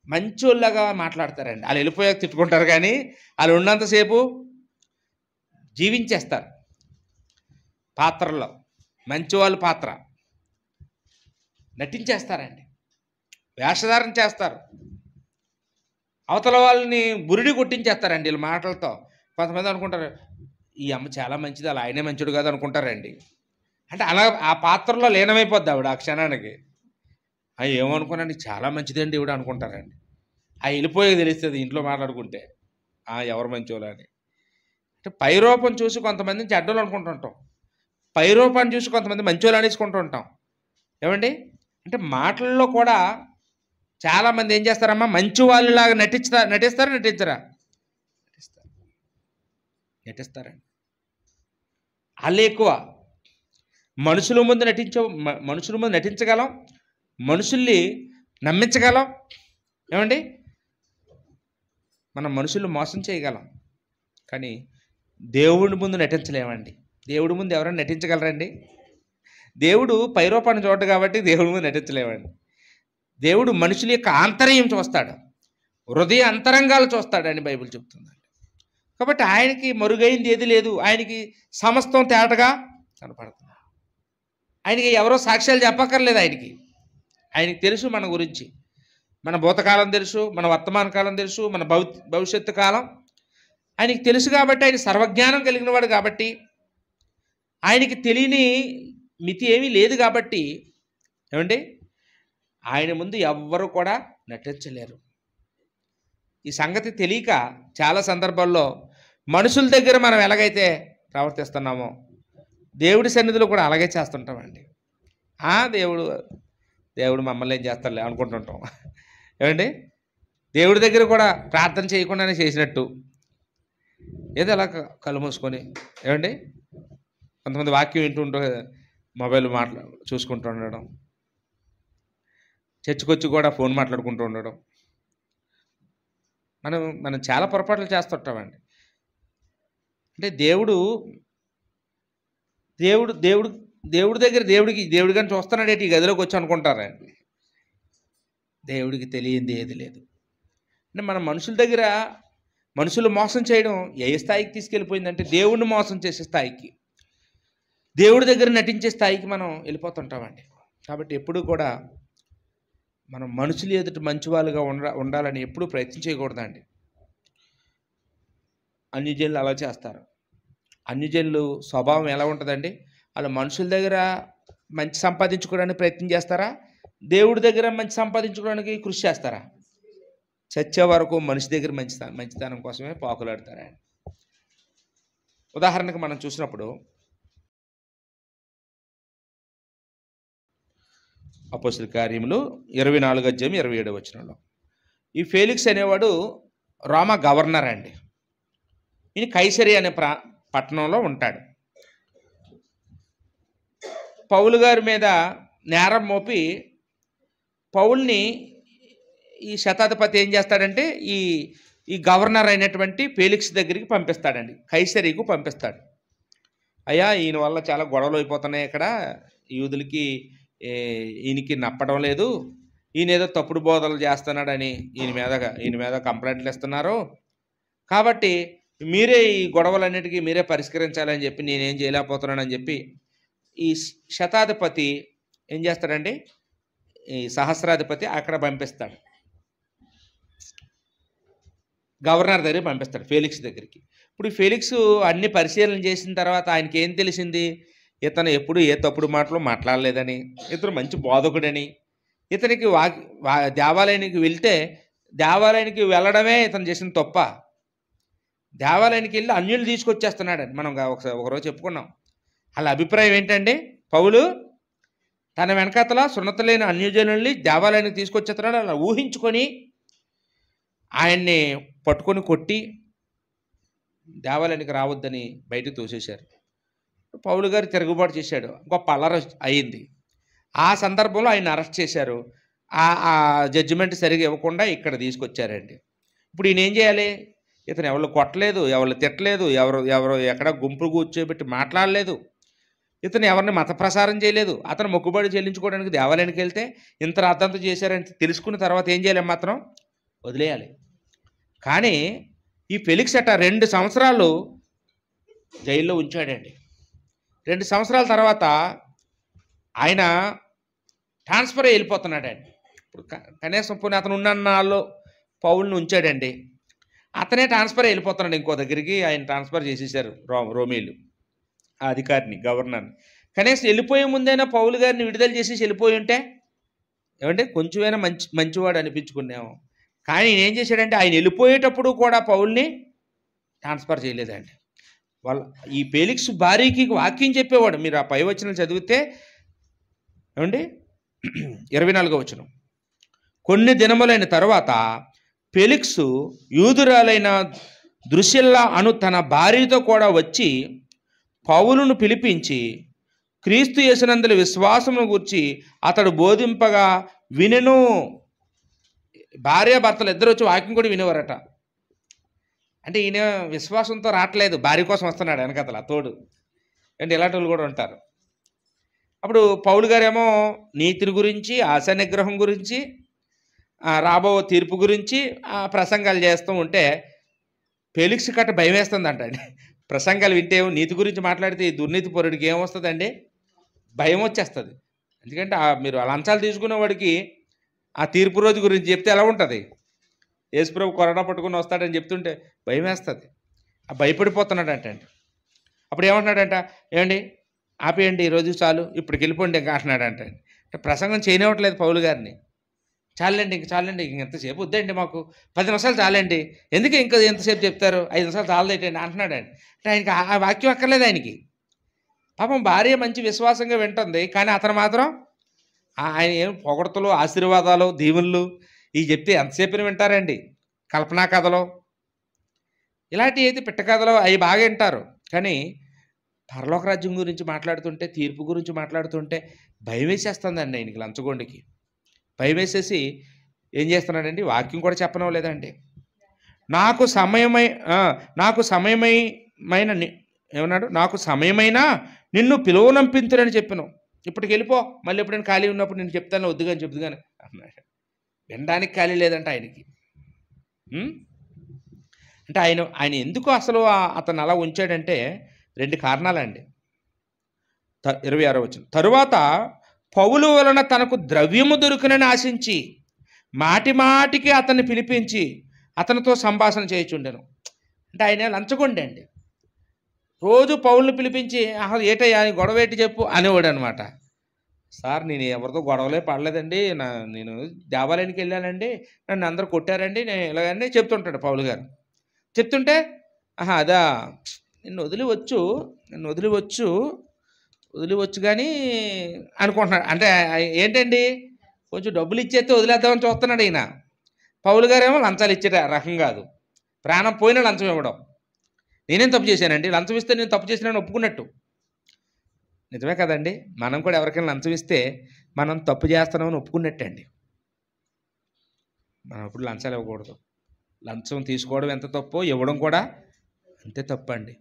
మంచోళ్ళగా మాట్లాడతారండి. వాళ్ళు వెళ్ళిపోయాక తిట్టుకుంటారు, కానీ వాళ్ళు ఉన్నంతసేపు జీవించేస్తారు పాత్రలో. మంచివాళ్ళు పాత్ర నటించేస్తారండి, వేషధారణ చేస్తారు, అవతల వాళ్ళని బురిడి కొట్టించేస్తారండి వీళ్ళ మాటలతో. కొంతమంది అనుకుంటారు ఈ అమ్మ చాలా మంచిది, అలా ఆయనే మంచిడు కాదు అనుకుంటారండి. అంటే అలా ఆ పాత్రలో లీనమైపోద్ది ఆవిడ ఆ క్షణానికి. ఏమనుకున్నాను చాలా మంచిదండి ఈవిడ అనుకుంటారండి. వెళ్ళిపోయేది తెలుస్తుంది ఇంట్లో మాట్లాడుకుంటే ఎవరు మంచోళ్ళు అని. అంటే పైరూపం చూసి కొంతమందిని చెడ్డోళ్ళు అనుకుంటుంటాం, పైరూపాన్ని చూసి కొంతమంది మంచోళ్ళు అనేసుకుంటూ ఉంటాం. ఏమండి? అంటే మాటల్లో కూడా చాలామంది ఏం చేస్తారమ్మా, మంచి వాళ్ళలాగా నటిస్తారా? నటిస్తారండి. వాళ్ళు ఎక్కువ మనుషుల ముందు నటించగలం, మనుషుల్ని నమ్మించగలం. ఏమండి? మనం మనుషుల్ని మోసం చేయగలం, కానీ దేవుడి ముందు నటించలేమండి. దేవుడి ముందు ఎవరైనా నటించగలరండి? దేవుడు పైరూపాన్ని చూడడు కాబట్టి దేవుడి ముందు నటించలేమండి. దేవుడు మనుషుల యొక్క ఆంతర్యం చూస్తాడు, హృదయ అంతరంగాలు చూస్తాడని బైబిల్ చెప్తుందండి. కాబట్టి ఆయనకి మరుగైంది ఏది లేదు, ఆయనకి సమస్తం తేటగా కనపడుతుంది. ఆయనకి ఎవరో సాక్ష్యాలు చెప్పక్కర్లేదు. ఆయనకి తెలుసు మన గురించి. మన భూతకాలం తెలుసు, మన వర్తమాన కాలం తెలుసు, మన భవిష్యత్తు కాలం ఆయనకి తెలుసు. కాబట్టి ఆయన సర్వజ్ఞానం కలిగిన వాడు కాబట్టి, ఆయనకి తెలియని మితి ఏమీ లేదు కాబట్టి, ఏమండి, ఆయన ముందు ఎవ్వరు కూడా నటించలేరు. ఈ సంగతి తెలియక చాలా సందర్భాల్లో మనుషుల దగ్గర మనం ఎలాగైతే ప్రవర్తిస్తున్నామో దేవుడి సన్నిధిలో కూడా అలాగే చేస్తుంటామండి. దేవుడు మమ్మల్ని ఏం చేస్తారులే అనుకుంటుంటాం. ఏమండి? దేవుడి దగ్గర కూడా ప్రార్థన చేయకుండానే చేసినట్టు ఏదో అలా కళ్ళు మూసుకొని, ఏమండి, కొంతమంది వాక్యం వింటుంటూ మొబైల్ చూసుకుంటూ ఉండడం, చర్చికొచ్చి కూడా ఫోన్ మాట్లాడుకుంటూ ఉండడం, మనం చాలా పొరపాట్లు చేస్తుంటామండి. అంటే దేవుడు దగ్గర దేవుడు కానీ చూస్తున్నాడేటి ఈ గదిలోకి వచ్చి అనుకుంటారండి. దేవుడికి తెలియంది ఏది లేదు. అంటే మన మనుషుల దగ్గర మనుషులు మోసం చేయడం ఏ స్థాయికి తీసుకెళ్ళిపోయిందంటే దేవుడిని మోసం చేసే స్థాయికి, దేవుడి దగ్గర నటించే స్థాయికి మనం వెళ్ళిపోతుంటామండి. కాబట్టి ఎప్పుడూ కూడా మనం మనుషులు ఎదుట మంచివాళ్ళుగా ఉండాలని ఎప్పుడూ ప్రయత్నం చేయకూడదండి. అన్యజనులు అలా చేస్తారు. అన్యజనులు స్వభావం ఎలా ఉంటుందండి? వాళ్ళు మనుషుల దగ్గర మంచి సంపాదించుకోవడానికి ప్రయత్నం చేస్తారా, దేవుడి దగ్గర మంచి సంపాదించుకోవడానికి కృషి చేస్తారా? చచ్చే వరకు మనిషి దగ్గర మంచితనం కోసమే పాకులాడతారా. ఉదాహరణకు మనం చూసినప్పుడు అపోస్తలుల కార్యములు 24:27 ఈ ఫేలిక్స్ అనేవాడు రోమా గవర్నర్ అండి. ఈయన కైసరి అనే పట్టణంలో ఉంటాడు. పౌలు గారి మీద నేరం మోపి పౌల్ని ఈ శతాధిపతి ఏం చేస్తాడంటే ఈ గవర్నర్ అయినటువంటి ఫేలిక్స్ దగ్గరికి పంపిస్తాడండి, కైసరీకు పంపిస్తాడు. అయ్యా, ఈయన వల్ల చాలా గొడవలు అయిపోతున్నాయి, ఇక్కడ యూదులకి ఈయనకి నప్పడం లేదు, ఈయన ఏదో తప్పుడు బోధలు చేస్తున్నాడని ఈయన మీద కంప్లైంట్లు ఇస్తున్నారు, కాబట్టి మీరే ఈ గొడవలన్నిటికీ మీరే పరిష్కరించాలని చెప్పి నేనేం చేయలేకపోతున్నానని చెప్పి ఈ శతాధిపతి ఏం చేస్తాడండి, ఈ సహస్రాధిపతి అక్కడ పంపిస్తాడు, గవర్నర్ దగ్గరికి పంపిస్తాడు, ఫేలిక్స్ దగ్గరికి. ఇప్పుడు ఈ ఫేలిక్స్ అన్ని పరిశీలన చేసిన తర్వాత ఆయనకి ఏం తెలిసింది, ఇతను ఎప్పుడు ఏ తప్పుడు మాటలు మాట్లాడలేదని, ఇతను మంచి బోధకుడని, ఇతనికి దేవాలయానికి దేవాలయానికి వెళ్ళడమే ఇతను చేసిన తప్ప, దేవాలయానికి వెళ్ళి అన్యులు తీసుకొచ్చేస్తున్నాడని మనం ఒకరోజు చెప్పుకున్నాం. వాళ్ళ అభిప్రాయం ఏంటండి, పౌలు తన వెనకాతల సున్నత లేని అన్యజనుల్ని దేవాలయానికి తీసుకొచ్చేస్తున్నాడు అలా ఊహించుకొని ఆయన్ని పట్టుకొని కొట్టి దేవాలయానికి రావద్దని బయటకు తోసేశారు. పౌలు గారు తిరుగుబాటు చేశాడు, గొప్ప అల్లరి అయింది. ఆ సందర్భంలో ఆయన అరెస్ట్ చేశారు. ఆ జడ్జిమెంట్ సరిగా ఇవ్వకుండా ఇక్కడ తీసుకొచ్చారండి. ఇప్పుడు ఈయన ఏం చేయాలి? ఇతను ఎవరు కొట్టలేదు, ఎవరు తిట్టలేదు, ఎవరు ఎక్కడ గుంపులు కూర్చోబెట్టి మాట్లాడలేదు, ఇతను ఎవరిని మత ప్రసారం చేయలేదు. అతను మొక్కుబడి చెల్లించుకోవడానికి దేవాలయానికి వెళ్తే ఇంత రాద్దంతా చేశారని తెలుసుకున్న తర్వాత ఏం చేయాలి? మాత్రం వదిలేయాలి. కానీ ఈ ఫెలిక్స్ అట 2 సంవత్సరాలు జైల్లో ఉంచాడండి. 2 సంవత్సరాల తర్వాత ఆయన ట్రాన్స్ఫర్ వెళ్ళిపోతున్నాడండి. ఇప్పుడు కనీసం పోనీ అతను ఉన్నన్నాళ్ళు పౌలుని ఉంచాడండి, అతనే ట్రాన్స్ఫర్ వెళ్ళిపోతున్నాడు ఇంకో దగ్గరికి. ఆయన ట్రాన్స్ఫర్ చేసేసారు రోమీలు ఆ అధికారిని, గవర్నర్ని. కనీసం వెళ్ళిపోయే ముందైనా పౌలు గారిని విడుదల చేసేసి వెళ్ళిపోయి ఉంటే ఏమంటే కొంచెమైనా మంచివాడు అనిపించుకున్నాము. కానీ ఆయన ఏం చేశాడంటే ఆయన వెళ్ళిపోయేటప్పుడు కూడా పౌల్ని ట్రాన్స్ఫర్ చేయలేదండి. ఈ ఫెలిక్స్ భార్యకి వాక్యం చెప్పేవాడు. మీరు ఆ పై వచనం చదివితే ఏమండి 24వ వచనం, కొన్ని దినములైన తరువాత ఫెలిక్స్ యూదురాలైన ద్రుసిల్లా అను తన భార్యతో కూడా వచ్చి పౌలును పిలిపించి క్రీస్తు యేసునందుల విశ్వాసమును గురించి అతడు బోధింపగా వినెను. భార్యాభర్తలు ఇద్దరు వచ్చి వాక్యం కూడా వినేవారట. అంటే ఈయన విశ్వాసంతో రావట్లేదు, భార్య కోసం వస్తున్నాడు వెనకతల తోడు. అంటే ఇలాంటి వాళ్ళు కూడా ఉంటారు. అప్పుడు పౌలు గారేమో నీతిని గురించి, ఆశా నిగ్రహం గురించి, రాబో తీర్పు గురించి ప్రసంగాలు చేస్తూ ఉంటే ఫెలిక్స్ కట్ట భయం వేస్తుందంట అండి. ప్రసంగాలు వింటే నీతి గురించి మాట్లాడితే ఈ దుర్నీతి పరుడికి ఏమొస్తుందండి? భయం వచ్చేస్తుంది. ఎందుకంటే మీరు లంచాలు తీసుకునే వాడికి ఆ తీర్పు రోజు గురించి చెప్తే ఎలా ఉంటుంది? యేసుప్రభు కరోనా పట్టుకుని వస్తాడని చెప్తుంటే భయం వేస్తుంది. భయపడిపోతున్నాడంట అండి. అప్పుడు ఏమంటున్నాడంట, ఏమండి ఆపేయండి, ఈరోజు చాలు, ఇప్పటికి వెళ్ళిపోండి ఇంకా అంటున్నాడంట. ప్రసంగం చేయనివ్వట్లేదు పౌలు గారిని. చాలండి ఇంక చాలండి, ఇంక ఎంతసేపు వద్దండి, మాకు 10 నిమిషాలు చాలండి, ఎందుకు ఇంకా ఎంతసేపు చెప్తారు, 5 నిమిషాలు చాలదేటండి అంటున్నాడండి. అంటే ఆయనకి ఆ వాక్యం అక్కర్లేదు ఆయనకి. పాపం భార్య మంచి విశ్వాసంగా వింటుంది, కానీ అతను మాత్రం ఆయన ఏం పొగడతలు, ఆశీర్వాదాలు, దీవుళ్ళు ఇవి చెప్తే ఎంతసేపు వింటారండి? కల్పనా కథలు ఇలాంటివి అయితే పిట్ట కథలు అవి బాగా వింటారు. కానీ పరలోక రాజ్యం గురించి మాట్లాడుతుంటే, తీర్పు గురించి మాట్లాడుతుంటే భయం వేసేస్తుందండి ఆయనకి, లంచగొండికి భయం వేసేసి ఏం చేస్తున్నాడండి? వాక్యం కూడా చెప్పనవలేదండి. నాకు సమయమైన ఏమన్నాడు? నాకు సమయమైనా నిన్ను పిలువనంపింతురని చెప్పాను, ఇప్పటికి వెళ్ళిపో, మళ్ళీ ఎప్పుడైనా ఖాళీ ఉన్నప్పుడు నేను చెప్తాను, వద్దుగాని చెప్తుగాని అన్నాడు. వినడానికి ఖాళీ లేదంట ఆయనకి. అంటే ఆయన ఎందుకు అసలు అతను అలా ఉంచాడంటే 2 కారణాలండి. 26వ వచనం, తరువాత పౌలు వలన తనకు ద్రవ్యము దొరుకునని ఆశించి మాటి మాటికి అతన్ని పిలిపించి అతనితో సంభాషణ చేయుచుండెను. అంటే ఆయన లంచగొండి అండి. రోజు పౌల్ని పిలిపించి ఏటయ్యా గొడవ ఏంటి చెప్పు అనేవాడు అనమాట. సార్ నేను ఎవరితో గొడవలే పడలేదండి, నేను దేవాలయానికి వెళ్ళానండి, నన్ను అందరూ కొట్టారండి, నేను ఇలాగండి చెప్తుంటాడు పౌలు గారు. చెప్తుంటే అదా నిన్ను వదిలివచ్చు కానీ అనుకుంటున్నాడు. అంటే ఏంటండి, కొంచెం డబ్బులు ఇచ్చేస్తే వదిలేద్దామని చూస్తున్నాడు ఈయన. పౌలు గారేమో లంచాలు ఇచ్చే రకం కాదు, ప్రాణం పోయినా లంచం ఇవ్వడం. నేనేం తప్పు చేశానండి? లంచం ఇస్తే నేను తప్పు చేసినాను ఒప్పుకున్నట్టు. నిజమే కదండి, మనం కూడా ఎవరికైనా లంచం ఇస్తే మనం తప్పు చేస్తున్నామని ఒప్పుకున్నట్టండి. మనం ఇప్పుడు లంచాలు ఇవ్వకూడదు. లంచం తీసుకోవడం ఎంత తప్పో ఇవ్వడం కూడా అంతే తప్పండి.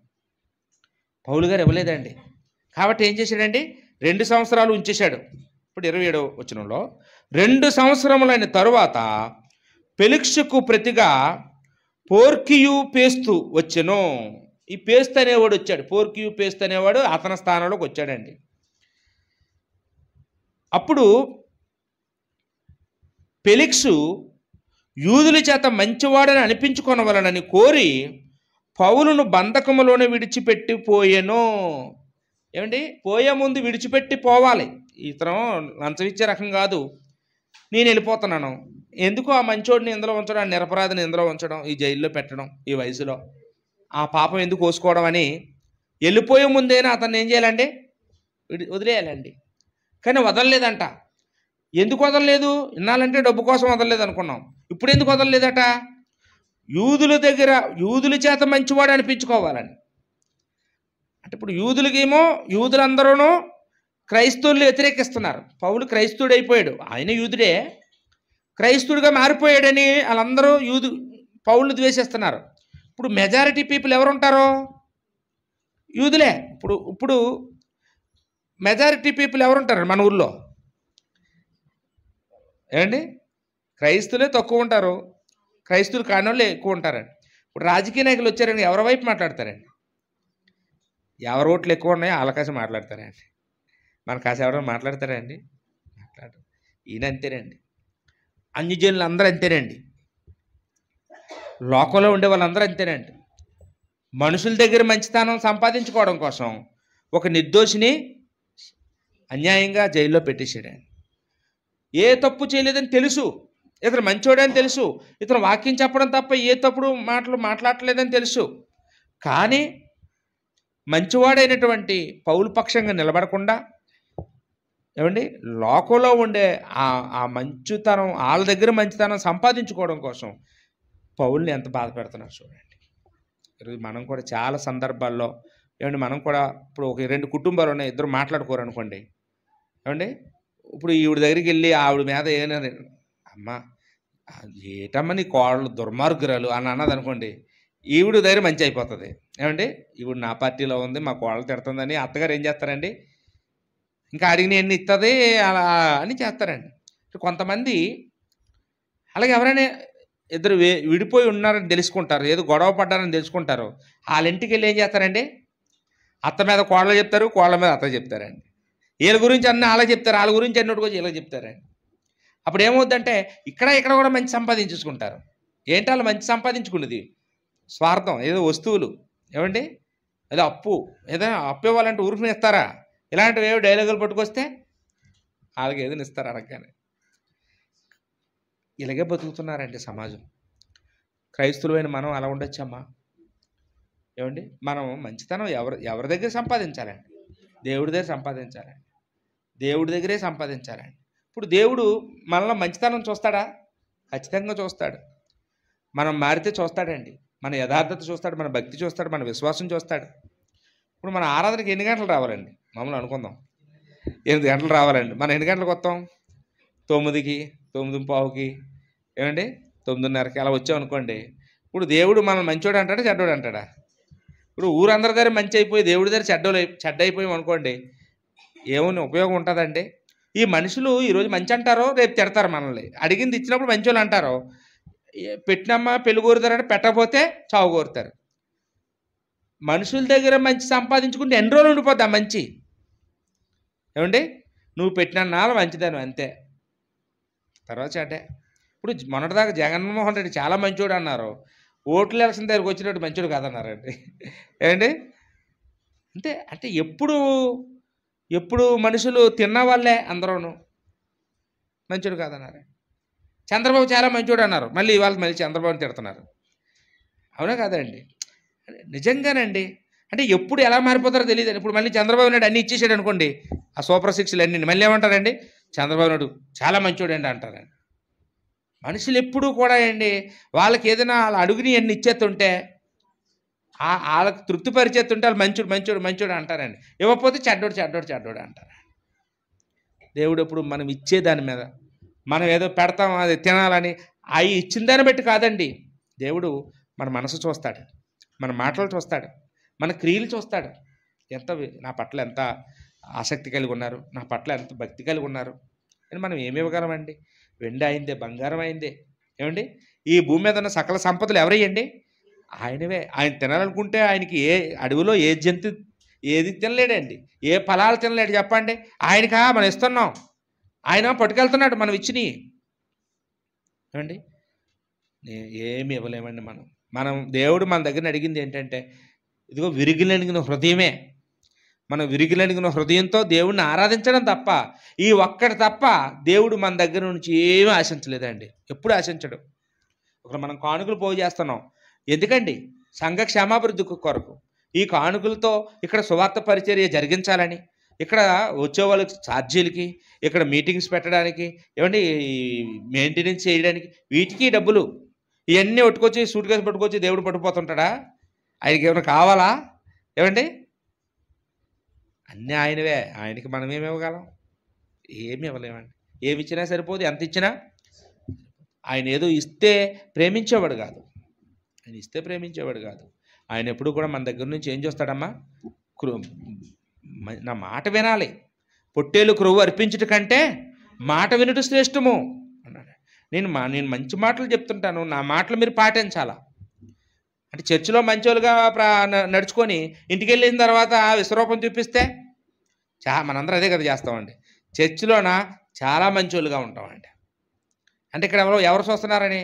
పౌలు గారు ఇవ్వలేదండి. కాబట్టి ఏం చేశాడండి? 2 సంవత్సరాలు ఉంచేశాడు. ఇప్పుడు 27వ వచనంలో 2 సంవత్సరములైన తరువాత ఫెలిక్సుకు ప్రతిగా పోర్కియు పేస్తు వచ్చెను. ఈ పేస్తు అనేవాడు వచ్చాడు. పోర్కియు పేస్తు అనేవాడు అతని స్థానంలోకి వచ్చాడండి. అప్పుడు ఫెలిక్సు యూదుల చేత మంచివాడని అనిపించుకొనవలనని కోరి పౌలును బంధకములోనే విడిచిపెట్టిపోయెను. ఏమండి, పోయే ముందు విడిచిపెట్టి పోవాలి. ఇతను లంచం ఇచ్చే రకం కాదు, నేను వెళ్ళిపోతున్నాను, ఎందుకు ఆ మంచోడిని ఇందులో ఉంచడం, ఆ నిరపరాధిని ఇందులో ఉంచడం, ఈ జైల్లో పెట్టడం, ఈ వయసులో ఆ పాపం ఎందుకు కోసుకోవడం అని వెళ్ళిపోయే ముందేనా అతన్ని ఏం చేయాలండి? వదిలేయాలండి. కానీ వదలలేదంట. ఎందుకు వదలలేదు? ఇన్నాళ్ళంటే డబ్బు కోసం వదలలేదు అనుకున్నాం. ఇప్పుడు ఎందుకు వదలలేదట? యూదుల చేత మంచివాడు అనిపించుకోవాలని. అంటే ఇప్పుడు యూదులకేమో యూదులందరూ క్రైస్తవుల్ని వ్యతిరేకిస్తున్నారు. పౌలు క్రైస్తవుడు అయిపోయాడు, ఆయన యూదుడే, క్రైస్తవుడిగా మారిపోయాడని వాళ్ళందరూ పౌలుని ద్వేషిస్తున్నారు. ఇప్పుడు మెజారిటీ పీపుల్ ఎవరుంటారో యూదులే. ఇప్పుడు మెజారిటీ పీపుల్ ఎవరుంటారు మన ఊళ్ళో? ఏమండి, క్రైస్తువులే తక్కువ ఉంటారు, క్రైస్తువులు కాని వాళ్ళే ఎక్కువ ఉంటారండి. ఇప్పుడు రాజకీయ నాయకులు వచ్చారండి, ఎవరి వైపు మాట్లాడతారండి? ఎవరి ఓట్లు ఎక్కువ ఉన్నాయో వాళ్ళ కాసి మాట్లాడతారండి. మన కాసి ఎవరైనా మాట్లాడతారండి? మాట్లాడరు. ఈయన అంతేనండి, అన్యజనులు అందరూ అంతేనండి, లోకంలో ఉండే వాళ్ళందరూ అంతేనండి. మనుషుల దగ్గర మంచితనం సంపాదించుకోవడం కోసం ఒక నిర్దోషిని అన్యాయంగా జైల్లో పెట్టేసాడండి. ఏ తప్పు చేయలేదని తెలుసు, ఇతను మంచోడని తెలుసు, ఇతను వాక్యం చెప్పడం తప్ప ఏ తప్పుడు మాటలు మాట్లాడలేదని తెలుసు, కానీ మంచివాడైనటువంటి పౌలు పక్షంగా నిలబడకుండా ఏమండి లోకంలో ఉండే ఆ మంచితనం, వాళ్ళ దగ్గర మంచితనం సంపాదించుకోవడం కోసం పౌల్ని ఎంత బాధ పెడుతున్నారు చూడండి. ఈరోజు మనం కూడా చాలా సందర్భాల్లో ఏమండి, మనం కూడా ఇప్పుడు ఒక 2 కుటుంబాలు ఉన్నాయి, ఇద్దరు మాట్లాడుకోరు అనుకోండి, ఏమండి ఇప్పుడు ఈవిడ దగ్గరికి వెళ్ళి ఆవిడ మీద ఏమన్నా అమ్మ ఏటమ్మా నీ కోడలు దుర్మార్గురాలు అని అన్నది అనుకోండి, ఈవిడ దగ్గర మంచి అయిపోతుంది. ఏమండి ఈవిడ నా పార్టీలో ఉంది, మా కోడలు తిడుతుందని అత్తగారు ఏం చేస్తారండి, ఇంకా అడిగిన ఎన్ని ఇస్తుంది అలా అని చేస్తారండి. కొంతమంది అలాగే ఎవరైనా ఇద్దరు విడిపోయి ఉన్నారని తెలుసుకుంటారు, ఏదో గొడవ పడ్డారని తెలుసుకుంటారు, వాళ్ళ ఇంటికి వెళ్ళి ఏం చేస్తారండి, అత్త మీద కోడలు చెప్తారు, కోళ్ళ మీద అత్త చెప్తారండి. వీళ్ళ గురించి అన్నీ అలా చెప్తారు, వాళ్ళ గురించి అన్నట్టు కూడా ఇలా చెప్తారండి. అప్పుడు ఏమవుద్దంటే ఇక్కడ కూడా మంచి సంపాదించుకుంటారు. ఏంటి వాళ్ళు మంచి సంపాదించుకున్నది? స్వార్థం, ఏదో వస్తువులు, ఏమండి ఏదో ఏదైనా అప్పు ఇవ్వాలంటే ఊరుకుని ఇస్తారా? ఇలాంటివి ఏవో డైలాగులు పట్టుకొస్తే వాళ్ళకి ఏదైనా ఇస్తారు అనగానే. ఇలాగే బతుకుతున్నారండి సమాజం. క్రైస్తవులైన మనం అలా ఉండొచ్చమ్మా? ఏమండి మనం మంచితనం ఎవరి దగ్గర సంపాదించాలండి? దేవుడి దగ్గర సంపాదించాలండి, దేవుడి దగ్గరే సంపాదించాలండి. ఇప్పుడు దేవుడు మనలో మంచితనం చూస్తాడా? ఖచ్చితంగా చూస్తాడు. మనం మారితే చూస్తాడండి, మన యథార్థత చూస్తాడు, మన భక్తి చూస్తాడు, మన విశ్వాసం చూస్తాడు. ఇప్పుడు మన ఆరాధనకి ఎన్ని గంటలు రావాలండి? మామూలు అనుకుందాం 8 గంటలు రావాలండి. మనం ఎన్ని గంటలకు వస్తాం? 9కి, 9:15కి, ఏమండి 9:30కి అలా వచ్చామనుకోండి. ఇప్పుడు దేవుడు మనం మంచోడు అంటాడా చెడ్డోడు అంటాడా? ఇప్పుడు ఊరందరి దగ్గర మంచి అయిపోయి దేవుడి దగ్గర చెడ్డ అయిపోయాం అనుకోండి, ఏమని ఉపయోగం ఉంటుందండి? ఈ మనుషులు ఈరోజు మంచి అంటారో రేపు తిడతారు మనల్ని. అడిగింది ఇచ్చినప్పుడు మంచోళ్ళు అంటారు, పెట్టినమ్మ పెళ్లి కోరుతారంటే పెట్టకపోతే చావు కోరుతారు. మనుషుల దగ్గర మంచి సంపాదించుకుంటే ఎన్ని రోజులు ఉండిపోద్ది ఆ మంచి? ఏమండి నువ్వు పెట్టిన నాలుగు మంచిదాను అంతే, తర్వాత చెడ్డే. ఇప్పుడు మొన్నటిదాకా జగన్మోహన్ రెడ్డి చాలా మంచోడు అన్నారు, ఓట్లు ఎలక్షన్ దగ్గరికి వచ్చినట్టు మంచోడు కాదన్నారండి. ఏమండి అంతే. అంటే ఎప్పుడు మనుషులు తిన్న వాళ్ళే అందరూను మంచోడు కాదన్నారు. చంద్రబాబు చాలా మంచోడు అన్నారు, మళ్ళీ ఇవాళ మళ్ళీ చంద్రబాబుని తిడుతున్నారు. అవునా కాదండి? నిజంగానండి. అంటే ఎప్పుడు ఎలా మారిపోతారో తెలియదండి. ఇప్పుడు మళ్ళీ చంద్రబాబు నాయుడు అన్నీ ఇచ్చేసాడు అనుకోండి, ఆ సూపర్ 6లు అన్నీ, మళ్ళీ ఏమంటారండి, చంద్రబాబు నాయుడు చాలా మంచోడు అండి అంటారండి. మనుషులు ఎప్పుడూ కూడా అండి వాళ్ళకి ఏదైనా వాళ్ళ అడుగుని అన్ని ఇచ్చేస్తుంటే, వాళ్ళకి తృప్తిపరిచేస్తుంటే వాళ్ళు మంచోడు అంటారండి. ఇవ్వకపోతే చెడ్డోడు అంటారు. దేవుడు ఎప్పుడు మనం ఇచ్చే దాని మీద, మనం ఏదో పెడతాం అది తినాలని అవి ఇచ్చిన దాన్ని బట్టి కాదండి. దేవుడు మన మనసు చూస్తాడు, మన మాటలు చూస్తాడు, మన క్రియలు చూస్తాడు. నా పట్ల ఎంత ఆసక్తి కలిగి ఉన్నారు, నా పట్ల ఎంత భక్తి కలిగి ఉన్నారు అని మనం ఏమి ఇవ్వగలమండి? వెండి అయిందే, బంగారం అయిందే. ఏమండి ఈ భూమి మీద ఉన్న సకల సంపదలు ఎవరయ్యండి? ఆయనవే. ఆయన తినాలనుకుంటే ఆయనకి ఏ అడవిలో ఏ జంతు ఏది తినలేడండి, ఏ ఫలాలు తినలేడు చెప్పండి. ఆయనకా మనం ఇస్తున్నాం, ఆయన పట్టుకెళ్తున్నాడు మనం ఇచ్చినవి. ఏమండి ఏమి ఇవ్వలేమండి మనం దేవుడు మన దగ్గర అడిగింది ఏంటంటే, ఇదిగో విరిగిలనిగిన హృదయమే. మనం విరిగిలనిగిన హృదయంతో దేవుడిని ఆరాధించడం తప్ప, ఈ ఒక్కటి తప్ప దేవుడు మన దగ్గర నుంచి ఏమీ ఆశించలేదండి, ఎప్పుడు ఆశించడు. ఒకరు మనం కానుకలు పోగు చేస్తున్నాం ఎందుకండి? సంఘ క్షేమాభివృద్ధి కొరకు. ఈ కానుకలతో ఇక్కడ సువార్త పరిచర్య జరిగించాలని, ఇక్కడ వచ్చే వాళ్ళకి ఛార్జీలకి, ఇక్కడ మీటింగ్స్ పెట్టడానికి, ఏమండి మెయింటెనెన్స్ చేయడానికి, వీటికి డబ్బులు. ఇవన్నీ పట్టుకొచ్చి సూట్ కేసు పట్టుకొచ్చి దేవుడు పట్టుకుపోతుంటాడా? ఆయనకి ఏమైనా కావాలా? ఏమండి? అన్నీ ఆయనవే. ఆయనకి మనం ఏమి ఇవ్వగలం? ఏమి ఇవ్వలేమండి. ఏమి ఇచ్చినా సరిపోదు, ఎంత ఇచ్చినా. ఆయన ఏదో ఇస్తే ప్రేమించేవాడు కాదు. ఆయన ఇస్తే ప్రేమించేవాడు కాదు. ఆయన ఎప్పుడు కూడా మన దగ్గర నుంచి ఏం చేస్తాడమ్మా? నా మాట వినాలి. పొట్టేలు క్రొవ్వు అర్పించుట కంటే మాట వినుట శ్రేష్టము అన్నాడు. నేను మంచి మాటలు చెప్తుంటాను, నా మాటలు మీరు పాటించాలా. అంటే చర్చిలో మంచోళ్ళుగా నడుచుకొని ఇంటికి వెళ్ళిన తర్వాత విశ్వరూపం చూపిస్తే మనందరం అదే కదా చేస్తామండి. చర్చిలోన చాలా మంచోళ్ళుగా ఉంటామండి. అంటే ఇక్కడ ఎవరు చూస్తున్నారని?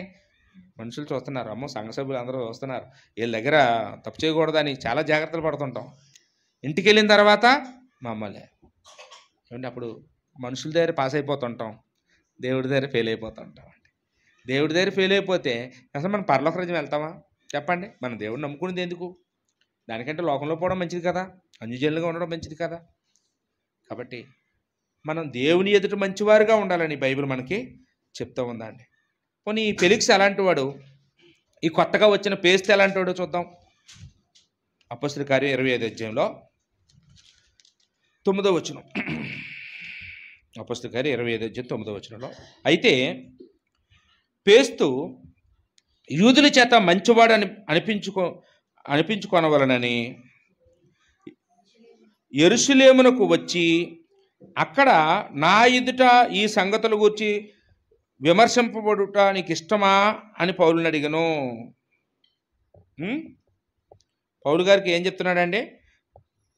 మనుషులు చూస్తున్నారు. అమ్మో, సంఘ సభ్యులు అందరూ చూస్తున్నారు, వీళ్ళ దగ్గర తప్పు చేయకూడదని చాలా జాగ్రత్తలు పడుతుంటాం. ఇంటికి వెళ్ళిన తర్వాత మమ్మల్ని ఏమంటే అప్పుడు మనుషుల దగ్గర పాస్ అయిపోతుంటాం, దేవుడి దగ్గర ఫెయిల్ అయిపోతుంటాం అండి. దేవుడి దగ్గర ఫెయిల్ అయిపోతే అసలు మనం పరలోక రాజ్యం వెళ్తామా? చెప్పండి. మన దేవుడిని నమ్ముకునేది ఎందుకు? దానికంటే లోకంలో పోవడం మంచిది కదా, అన్యజనులుగా ఉండడం మంచిది కదా. కాబట్టి మనం దేవుని ఎదుట మంచివారుగా ఉండాలని బైబిల్ మనకి చెప్తూ ఉందండి. పోనీ ఈ ఫెలిక్స్ ఎలాంటి వాడు? ఈ కొత్తగా వచ్చిన పేస్తు ఎలాంటి వాడు చూద్దాం. అపొస్తలుల కార్యం 25వ అధ్యాయంలో 9వ వచనం. అపొస్తలుల కార్యం 25వ అధ్యాయం 9వ వచనంలో, అయితే పేస్తు యూదుల చేత మంచివాడు అనిపించుకొనవలనని యెరూషలేమునకు వచ్చి అక్కడ నా ఎదుట ఈ సంగతుల గురించి విమర్శింపబడుట నీకు ఇష్టమా అని పౌలుని అడిగాను. పౌలు గారికి ఏం చెప్తున్నాడండి?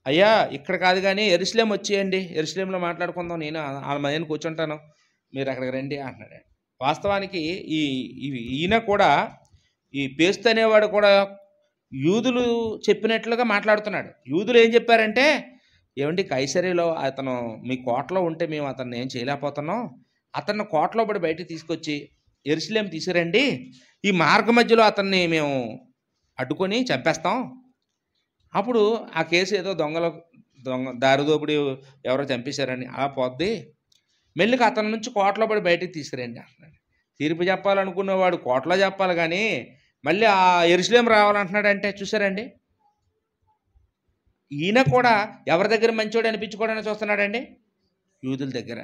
అయ్యా, ఇక్కడ కాదు కానీ యెరూషలేం వచ్చేయండి, యెరూషలేంలో మాట్లాడుకుందాం, నేను వాళ్ళ మధ్యన కూర్చుంటాను, మీరు అక్కడికి రండి అంటున్నాడు. వాస్తవానికి ఈయన కూడా, ఈ పేస్తు అనేవాడు కూడా యూదులు చెప్పినట్లుగా మాట్లాడుతున్నాడు. యూదులు ఏం చెప్పారంటే, ఏమండి కైసరీలో అతను మీ కోటలో ఉంటే మేము అతన్ని ఏం చేయలేకపోతున్నాం, అతన్ని కోటలో పడి బయటికి తీసుకొచ్చి యెరూషలేం తీసుకురండి, ఈ మార్గ మధ్యలో అతన్ని మేము అడ్డుకొని చంపేస్తాం, అప్పుడు ఆ కేసు ఏదో దారిదోపుడు ఎవరో చంపేశారని అలా పోద్ది, మెల్లిగా అతని నుంచి కోటలో పడి బయటికి తీసుకురండి అంటున్నాడు. తీర్పు చెప్పాలనుకున్నవాడు కోటలో చెప్పాలి కానీ మళ్ళీ ఆ యెరూషలేం రావాలంటున్నాడంటే చూసారండి. ఈయన కూడా ఎవరి దగ్గర మంచివాడు అనిపించుకోవడానికి చూస్తున్నాడండి? యూదుల దగ్గర.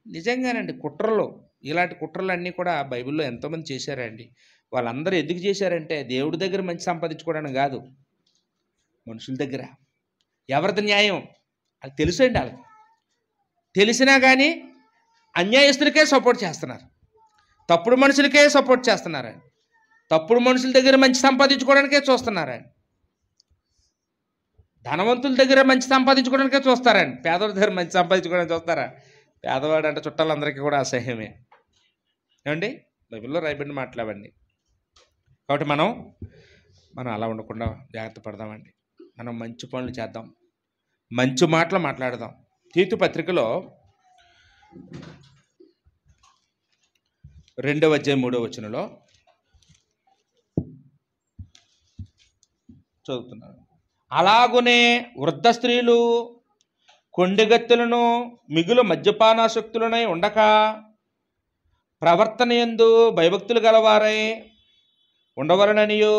నిజంగానండి, కుట్రలు, ఇలాంటి కుట్రలన్నీ కూడా బైబిల్లో ఎంతోమంది చేశారండి. వాళ్ళందరూ ఎందుకు చేశారంటే దేవుడి దగ్గర మంచి సంపాదించుకోవడానికి కాదు, మనుషుల దగ్గర. ఎవరిది న్యాయం అది తెలుసండి వాళ్ళకి. తెలిసినా కానీ అన్యాయస్తులకే సపోర్ట్ చేస్తున్నారు, తప్పుడు మనుషులకే సపోర్ట్ చేస్తున్నారండి, తప్పుడు మనుషుల దగ్గర మంచి సంపాదించుకోవడానికే చూస్తున్నారండి, ధనవంతుల దగ్గర మంచి సంపాదించుకోవడానికే చూస్తారండి, పేదవాడి దగ్గర మంచి సంపాదించుకోవడానికి చూస్తారా? పేదవాడు అంటే చుట్టాలందరికీ కూడా అసహ్యమే ఏమండి. బైబిల్లో రాయబడిన మాట్లాడండి. కాబట్టి మనం అలా ఉండకుండా జాగ్రత్త పడదామండి. మనం మంచి పనులు చేద్దాం, మంచి మాటలు మాట్లాడదాం. తీతు పత్రికలో 2వ అధ్యాయం 3వ వచనంలో చదువుతున్నాను. అలాగునే వృద్ధ స్త్రీలు కొండెగత్తులను మిగులు మద్యపానాసక్తులనై ఉండక ప్రవర్తన యందు భయభక్తులు గలవారై ఉండవలననియు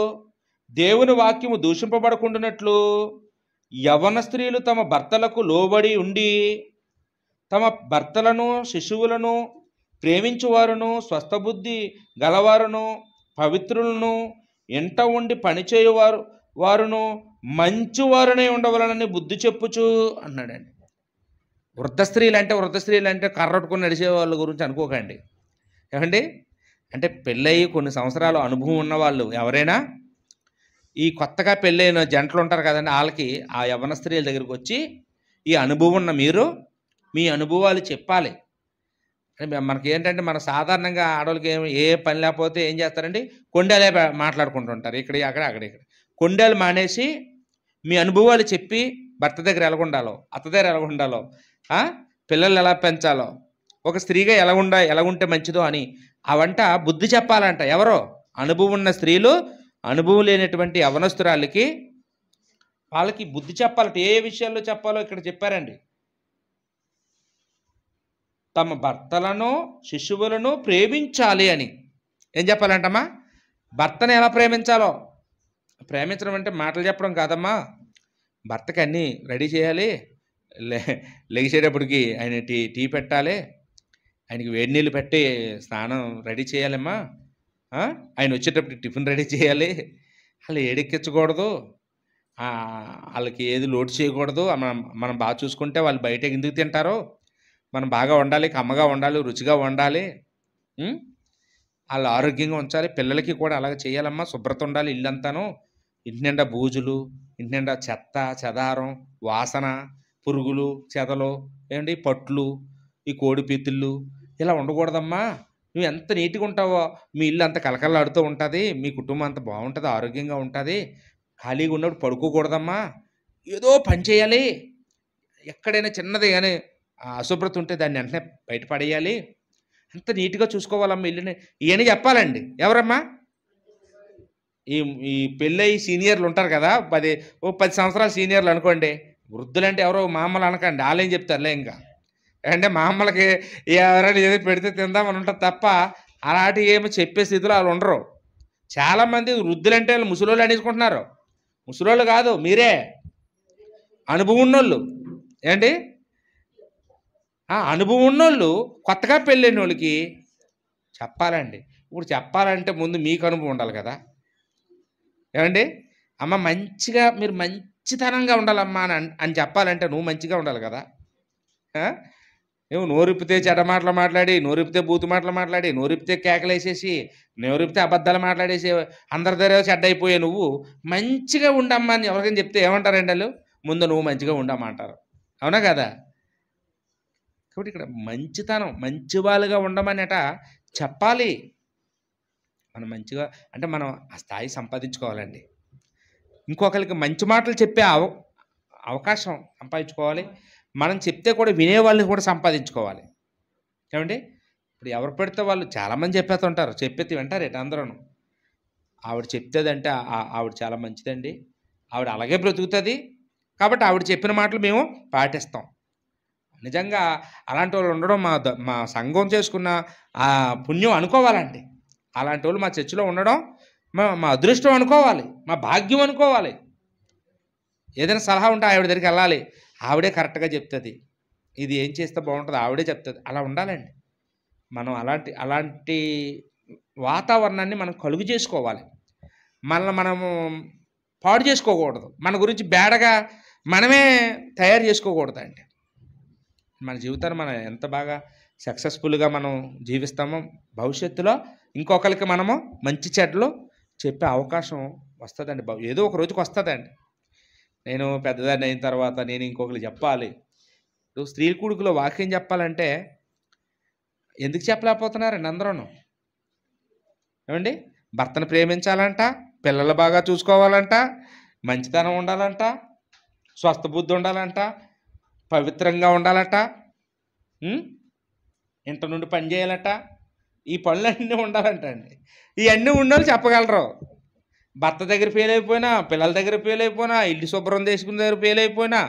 దేవుని వాక్యము దూషింపబడకుండానట్లు యవ్వన స్త్రీలు తమ భర్తలకు లోబడి ఉండి తమ భర్తలను శిశువులను ప్రేమించువారును స్వస్థబుద్ధి గలవారును పవిత్రులను ఎంట ఉండి వారును మంచివారునే ఉండవలనని బుద్ధి చెప్పుచు అన్నాడండి. వృద్ధ స్త్రీలు అంటే కర్రట్టుకుని నడిచే వాళ్ళ గురించి అనుకోకండి ఏమండి. అంటే పెళ్ళయి కొన్ని సంవత్సరాలు అనుభవం ఉన్న వాళ్ళు ఎవరైనా ఈ కొత్తగా పెళ్ళైన జంటలు ఉంటారు కదండి, వాళ్ళకి ఆ యవ్వన స్త్రీల దగ్గరికి వచ్చి ఈ అనుభవం ఉన్న మీరు మీ అనుభవాలు చెప్పాలి. మనకి ఏంటంటే మన సాధారణంగా ఆడవాళ్ళకి ఏ పని లేకపోతే ఏం చేస్తారండి, కొండలే మాట్లాడుకుంటుంటారు, ఇక్కడ అక్కడ. కొండలు మానేసి మీ అనుభవాలు చెప్పి భర్త దగ్గర ఎలాగుండాలో, అత్త దగ్గర ఎలాగుండాలో, పిల్లలు ఎలా పెంచాలో, ఒక స్త్రీగా ఎలాగుంటే మంచిదో అని అవంట బుద్ధి చెప్పాలంట. ఎవరో అనుభవం ఉన్న స్త్రీలు అనుభవం లేనటువంటి యవ్వనస్తురాళ్ళకి వాళ్ళకి బుద్ధి చెప్పాలంట. ఏ విషయాల్లో చెప్పాలో ఇక్కడ చెప్పారండి. తమ భర్తలను శిశువులను ప్రేమించాలి అని. ఏం చెప్పాలంటమ్మా? భర్తను ఎలా ప్రేమించాలో. ప్రేమించడం అంటే మాటలు చెప్పడం కాదమ్మా. భర్తకి అన్నీ రెడీ చేయాలి. లే లెగిసేటప్పటికి ఆయన టీ పెట్టాలి. ఆయనకి వేడి నీళ్ళు పెట్టి స్నానం రెడీ చేయాలమ్మా. ఆయన వచ్చేటప్పటికి టిఫిన్ రెడీ చేయాలి. వాళ్ళు ఏడెక్కించకూడదు. వాళ్ళకి ఏది లోటు చేయకూడదు. మనం బాగా చూసుకుంటే వాళ్ళు బయట ఎందుకు తింటారో. మనం బాగా వండాలి, కమ్మగా వండాలి, రుచిగా వండాలి. వాళ్ళు ఆరోగ్యంగా ఉంచాలి. పిల్లలకి కూడా అలాగే చేయాలమ్మా. శుభ్రత ఉండాలి ఇల్లంతాను. ఇంటి నిండా బూజులు, ఇంటి నిండా చెత్త చెదారం, వాసన, పురుగులు, చెదలు, ఏంటి పట్లు, ఈ కోడి పీతుళ్ళు ఇలా ఉండకూడదమ్మా. నువ్వు ఎంత నీట్గా ఉంటావో మీ ఇల్లు అంత కలకలాడుతూ ఉంటుంది. మీ కుటుంబం అంత బాగుంటుంది, ఆరోగ్యంగా ఉంటుంది. ఖాళీగా ఉన్నప్పుడు పడుకోకూడదమ్మా. ఏదో పని చేయాలి. ఎక్కడైనా చిన్నది కానీ అశుభ్రత ఉంటే దాన్ని వెంటనే బయటపడేయాలి. అంత నీట్గా చూసుకోవాలమ్మా ఇల్లుని. ఇవన్నీ చెప్పాలండి. ఎవరమ్మా? ఈ పెళ్ళయి సీనియర్లు ఉంటారు కదా, 10 సంవత్సరాలు సీనియర్లు అనుకోండి. వృద్ధులంటే ఎవరో మా అమ్మలు అనకండి, వాళ్ళేం చెప్తారులే. ఇంకా అంటే మా అమ్మలకి ఎవరైనా ఏదో పెడితే తిందామని ఉంటుంది తప్ప అలాంటి ఏమో చెప్పే స్థితిలో వాళ్ళు ఉండరు. చాలామంది వృద్ధులంటే వాళ్ళు ముసలోళ్ళు అనేసుకుంటున్నారు. ముసలోళ్ళు కాదు, మీరే అనుభవం ఉన్నోళ్ళు. ఏంటి అనుభవం ఉన్నోళ్ళు కొత్తగా పెళ్ళైన వాళ్ళకి చెప్పాలండి. ఇప్పుడు చెప్పాలంటే ముందు మీకు అనుభవం ఉండాలి కదా. ఏమండి? అమ్మ మంచిగా మీరు మంచితనంగా ఉండాలమ్మా అని చెప్పాలంటే నువ్వు మంచిగా ఉండాలి కదా. నువ్వు నోరిప్పితే చెడ్డ మాటలు మాట్లాడి, నోరిప్పితే బూతు మాటలు మాట్లాడి, నోరిప్పితే కేకలేసేసి, నోరిప్పితే అబద్ధాలు మాట్లాడేసి అందరి దగ్గర చెడ్డ అయిపోయే నువ్వు మంచిగా ఉండమ్మా అని ఎవరికైనా చెప్తే ఏమంటారండి వాళ్ళు? ముందు నువ్వు మంచిగా ఉండమ్మా అంటారు. అవునా కదా? కాబట్టి ఇక్కడ మంచితనం, మంచి వాళ్ళుగా ఉండమనేట చెప్పాలి. మనం మంచిగా అంటే మనం ఆ స్థాయి సంపాదించుకోవాలండి. ఇంకొకరికి మంచి మాటలు చెప్పే అవకాశం సంపాదించుకోవాలి. మనం చెప్తే కూడా వినేవాళ్ళని కూడా సంపాదించుకోవాలి. ఏమండి? ఇప్పుడు ఎవరు పెడితే వాళ్ళు చాలామంది చెప్పేస్తుంటారు. చెప్పేది వింటారేట అందరూ. ఆవిడ చెప్తేదంటే ఆవిడ చాలా మంచిదండి, ఆవిడ అలాగే బ్రతుకుతుంది కాబట్టి ఆవిడ చెప్పిన మాటలు మేము పాటిస్తాం. నిజంగా అలాంటి వాళ్ళు ఉండడం మా సంఘం చేసుకున్న ఆ పుణ్యం అనుకోవాలండి. అలాంటి వాళ్ళు మా చర్చిలో ఉండడం మా అదృష్టం అనుకోవాలి, మా భాగ్యం అనుకోవాలి. ఏదైనా సలహా ఉంటే ఆవిడ దగ్గరికి వెళ్ళాలి. ఆవిడే కరెక్ట్గా చెప్తుంది. ఇది ఏం చేస్తే బాగుంటుంది ఆవిడే చెప్తుంది. అలా ఉండాలండి. మనం అలాంటి వాతావరణాన్ని మనం కలుగు చేసుకోవాలి. మనము పాడు చేసుకోకూడదు. మన గురించి బేడగా మనమే తయారు చేసుకోకూడదండి. మన జీవితాన్ని మనం ఎంత బాగా సక్సెస్ఫుల్గా మనం జీవిస్తామో భవిష్యత్తులో ఇంకొకరికి మనము మంచి చెడ్డలు చెప్పే అవకాశం వస్తుందండి. ఏదో ఒక రోజుకి వస్తుందండి. నేను పెద్దదాన్ని అయిన తర్వాత నేను ఇంకొకరికి చెప్పాలి. ఇప్పుడు స్త్రీ కూడుకులో వాక్యం చెప్పాలంటే ఎందుకు చెప్పలేకపోతున్నారండి అందరూ? ఏమండి? భర్తను ప్రేమించాలంట, పిల్లలు బాగా చూసుకోవాలంట, మంచితనం ఉండాలంట, స్వస్థ బుద్ధి ఉండాలంట, పవిత్రంగా ఉండాలట, ఇంటి నుండి పని చేయాలట, ఈ పనులన్నీ ఉండాలంట అండి. ఇవన్నీ ఉండాలి చెప్పగలరు. భర్త దగ్గర ఫెయిల్ అయిపోయినా, పిల్లల దగ్గర ఫెయిల్ అయిపోయినా, ఇల్లు శుభ్రం చేసుకునే దగ్గర ఫెయిల్ అయిపోయినా,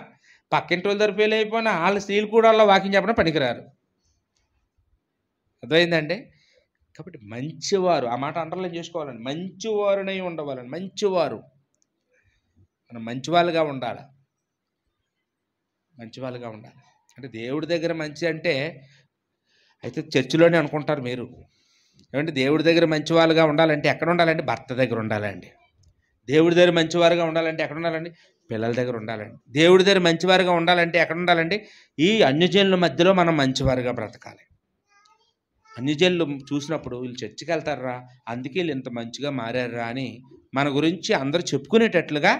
పక్కింటి వాళ్ళ దగ్గర ఫెయిల్ అయిపోయినా, వాళ్ళ స్త్రీలు కూడా వాళ్ళ వాకింగ్ చెప్పడం పనికిరారు. అర్థమైందండి? కాబట్టి మంచివారు, ఆ మాట అండర్లైన్ చేసుకోవాలండి. మంచివారునై ఉండవాలండి. మంచివారు మనం మంచివాళ్ళుగా ఉండాలి. మంచివాళ్ళుగా ఉండాలి అంటే దేవుడి దగ్గర మంచి అంటే అయితే చర్చిలోనే అనుకుంటారు మీరు. ఏమంటే దేవుడి దగ్గర మంచివాళ్ళుగా ఉండాలంటే ఎక్కడ ఉండాలండి? భర్త దగ్గర ఉండాలండి. దేవుడి దగ్గర మంచివారుగా ఉండాలంటే ఎక్కడ ఉండాలండి? పిల్లల దగ్గర ఉండాలండి. దేవుడి దగ్గర మంచివారుగా ఉండాలంటే ఎక్కడ ఉండాలండి? ఈ అన్యజనుల మధ్యలో మనం మంచివారుగా బ్రతకాలి. అన్యజనులు చూసినప్పుడు వీళ్ళు చర్చికి వెళ్తారా, అందుకే వీళ్ళు ఇంత మంచిగా మారారా అని మన గురించి అందరూ చెప్పుకునేటట్లుగా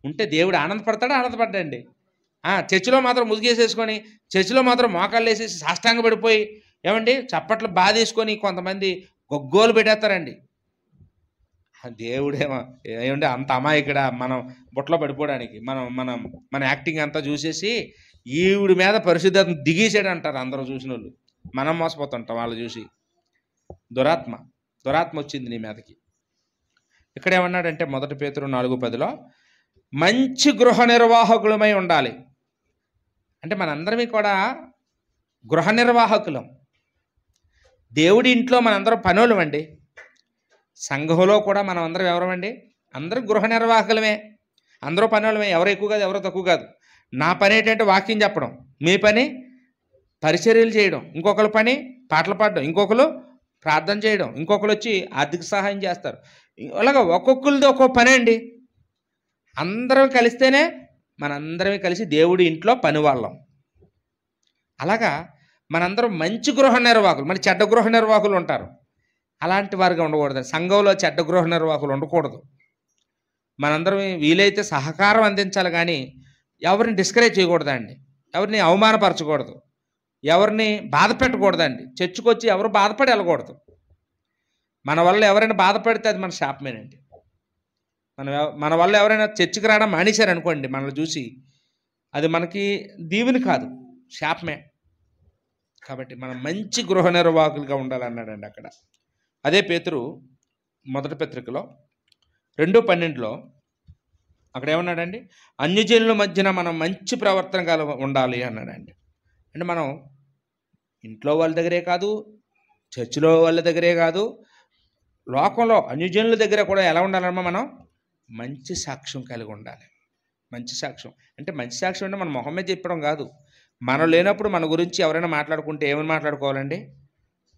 ఉంటే దేవుడు ఆనందపడతాడండి. చర్చిలో మాత్రం ముసుగేసేసుకొని, చర్చిలో మాత్రం మోకాళ్ళు వేసేసి సాష్టాంగ పడిపోయి, ఏమండి చప్పట్లు బాధేసుకొని కొంతమంది గొగ్గోలు పెట్టేస్తారండి. దేవుడేమో ఏమంటే అంత అమాయకుడా మనం బుట్టలో పడిపోవడానికి. మన యాక్టింగ్ అంతా చూసేసి ఈవిడి మీద పరిశుద్ధతను దిగేసాడు అంటారు అందరూ చూసిన వాళ్ళు. మనం మోసపోతుంటాం వాళ్ళు చూసి. దురాత్మ వచ్చింది నీ మీదకి. ఇక్కడ ఏమన్నాడంటే 1 పేతురు 4:10లో మంచి గృహ నిర్వాహకులమై ఉండాలి. అంటే మనందరమీ కూడా గృహ నిర్వాహకులం. దేవుడి ఇంట్లో మనందరం పనోళ్ళం అండి. సంఘంలో కూడా మనం అందరం ఎవరమండి? అందరం గృహ నిర్వాహకులమే, అందరూ పని వాళ్ళమే. ఎవరు ఎక్కువ కాదు, ఎవరో తక్కువ కాదు. నా పని ఏంటంటే వాక్యం చెప్పడం, మీ పని పరిచర్యలు చేయడం, ఇంకొకరి పని పాటలు పాడడం, ఇంకొకరు ప్రార్థన చేయడం, ఇంకొకరు వచ్చి ఆర్థిక సహాయం చేస్తారు. అలాగా ఒక్కొక్కరిది ఒక్కొక్క పని అండి. అందరం కలిస్తేనే మనందరం కలిసి దేవుడి ఇంట్లో పని వాళ్ళం. అలాగా మనందరం మంచి గృహ నిర్వాహకులు. మరి చెడ్డ గృహ నిర్వాహకులు ఉంటారు, అలాంటి వారిగా ఉండకూడదు. సంఘంలో చెడ్డ గృహ నిర్వాహకులు ఉండకూడదు. మనందరం వీలైతే సహకారం అందించాలి, కానీ ఎవరిని డిస్కరేజ్ చేయకూడదండి, ఎవరిని అవమానపరచకూడదు, ఎవరిని బాధ పెట్టకూడదండి. చర్చికి వచ్చి ఎవరు బాధపడి వెళ్ళకూడదు. మన వల్ల ఎవరైనా బాధపడితే అది మన శాపమేనండి. మన వల్ల ఎవరైనా చర్చికి రావడం మానేశారనుకోండి, మనల్ని చూసి, అది మనకి దీవెని కాదు, శాపమే. కాబట్టి మనం మంచి గృహ నిర్వాహకులుగా ఉండాలన్నాడండి అక్కడ. అదే పేతురు మొదటి పత్రికలో 2:12 అక్కడ ఏమన్నాడండి? అన్యజనుల మధ్యన మనం మంచి ప్రవర్తన ఉండాలి అన్నాడండి. అంటే మనం ఇంట్లో వాళ్ళ దగ్గరే కాదు, చర్చిలో వాళ్ళ దగ్గరే కాదు, లోకంలో అన్యజనుల దగ్గర కూడా ఎలా ఉండాలమ్మా? మనం మంచి సాక్ష్యం కలిగి ఉండాలి. మంచి సాక్ష్యం అంటే, మంచి సాక్ష్యం అంటే మన మొహం మీద చెప్పడం కాదు. మనం లేనప్పుడు మన గురించి ఎవరైనా మాట్లాడుకుంటే ఏమని మాట్లాడుకోవాలండి?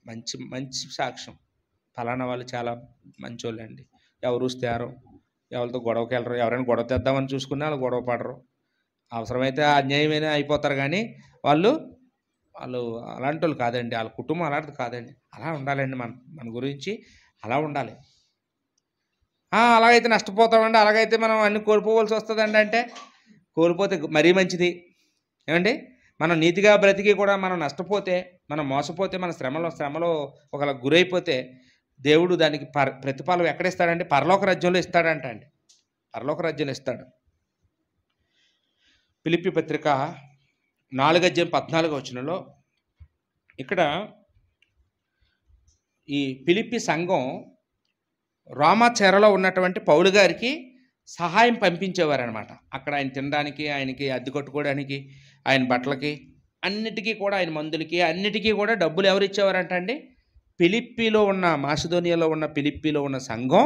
మంచి మంచి సాక్ష్యం. ఫలానా వాళ్ళు చాలా మంచోళ్ళండి, ఎవరు తేరు, ఎవరితో గొడవకి వెళ్ళరు, ఎవరైనా గొడవ తెద్దామని చూసుకున్నా వాళ్ళు గొడవ పడరు, అవసరమైతే అన్యాయమైన అయిపోతారు, కానీ వాళ్ళు అలాంటి వాళ్ళు కాదండి, వాళ్ళ కుటుంబం అలాంటిది కాదండి. అలా ఉండాలండి. మన గురించి అలా ఉండాలి. అలాగైతే నష్టపోతామండి, అలాగైతే మనం అన్ని కోల్పోవలసి వస్తుందండి అంటే, కోల్పోతే మరీ మంచిది. ఏమండి? మనం నీతిగా బ్రతికి కూడా మనం నష్టపోతే, మనం మోసపోతే, మన శ్రమలో ఒకలా గురైపోతే, దేవుడు దానికి ప్రతిఫలం ఎక్కడిస్తాడంటే పరలోక రాజ్యంలో ఇస్తాడంట అండి. పరలోక రాజ్యంలో ఇస్తాడు. ఫిలిప్పీ పత్రిక 4:14 ఇక్కడ ఈ ఫిలిప్పీ సంఘం రోమా చెరలో ఉన్నటువంటి పౌలు గారికి సహాయం పంపించేవారనమాట. అక్కడ ఆయన తినడానికి, ఆయనకి అద్దె కట్టుకోవడానికి, ఆయన బట్టలకి, అన్నిటికీ కూడా, ఆయన మందులకి అన్నిటికీ కూడా డబ్బులు ఎవరు ఇచ్చేవారంట అండి? ఫిలిప్పీలో ఉన్న, మాసిదోనియాలో ఉన్న ఫిలిప్పీలో ఉన్న సంఘం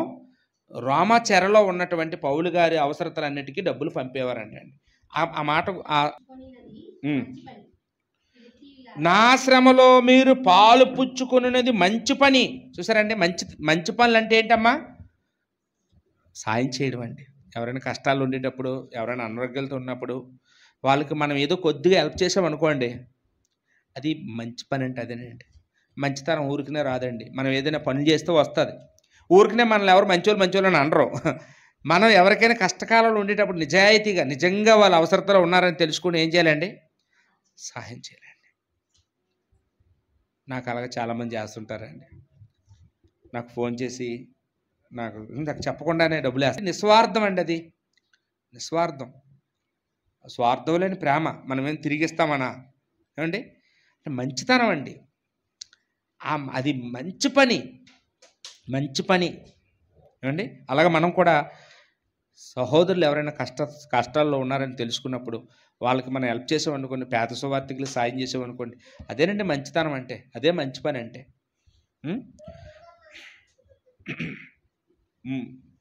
రోమా చెరలో ఉన్నటువంటి పౌలు గారి అవసరతలన్నిటికీ డబ్బులు పంపేవారంట అండి. ఆ మాట, నా శ్రమలో మీరు పాలు పుచ్చుకున్నది మంచి పని. చూసారండి? మంచి పనులు అంటే ఏంటమ్మా? సాయం చేయడం అండి. ఎవరైనా కష్టాలు ఉండేటప్పుడు, ఎవరైనా అనారోగ్యాలతో ఉన్నప్పుడు వాళ్ళకి మనం ఏదో కొద్దిగా హెల్ప్ చేసామనుకోండి, అది మంచి పని అంటే అదేనండి. మంచితనం ఊరికనే రాదండి. మనం ఏదైనా పనులు చేస్తే వస్తుంది. ఊరికనే మనల్ని ఎవరు మంచోళ్ళు అని అనరు. మనం ఎవరికైనా కష్టకాలంలో ఉండేటప్పుడు నిజాయితీగా, నిజంగా వాళ్ళ అవసరతలో ఉన్నారని తెలుసుకుని ఏం చేయాలండి? సహాయం చేయాలండి. నాకు అలాగే చాలామంది చేస్తుంటారండి. నాకు ఫోన్ చేసి నాకు చెప్పకుండానే డబ్బులు వేస్తారు. నిస్వార్థం అండి అది. నిస్వార్థం. స్వార్థం లేని ప్రేమ. మనమేం తిరిగిస్తామనా? ఏమండి? మంచితనం అండి. అది మంచి పని. ఏమండి? అలాగే మనం కూడా సహోదరులు ఎవరైనా కష్టాల్లో ఉన్నారని తెలుసుకున్నప్పుడు వాళ్ళకి మనం హెల్ప్ చేసామనుకోండి, పేద సువార్థికులు సాయం చేసామనుకోండి, అదేనండి మంచితనం అంటే, అదే మంచి పని అంటే.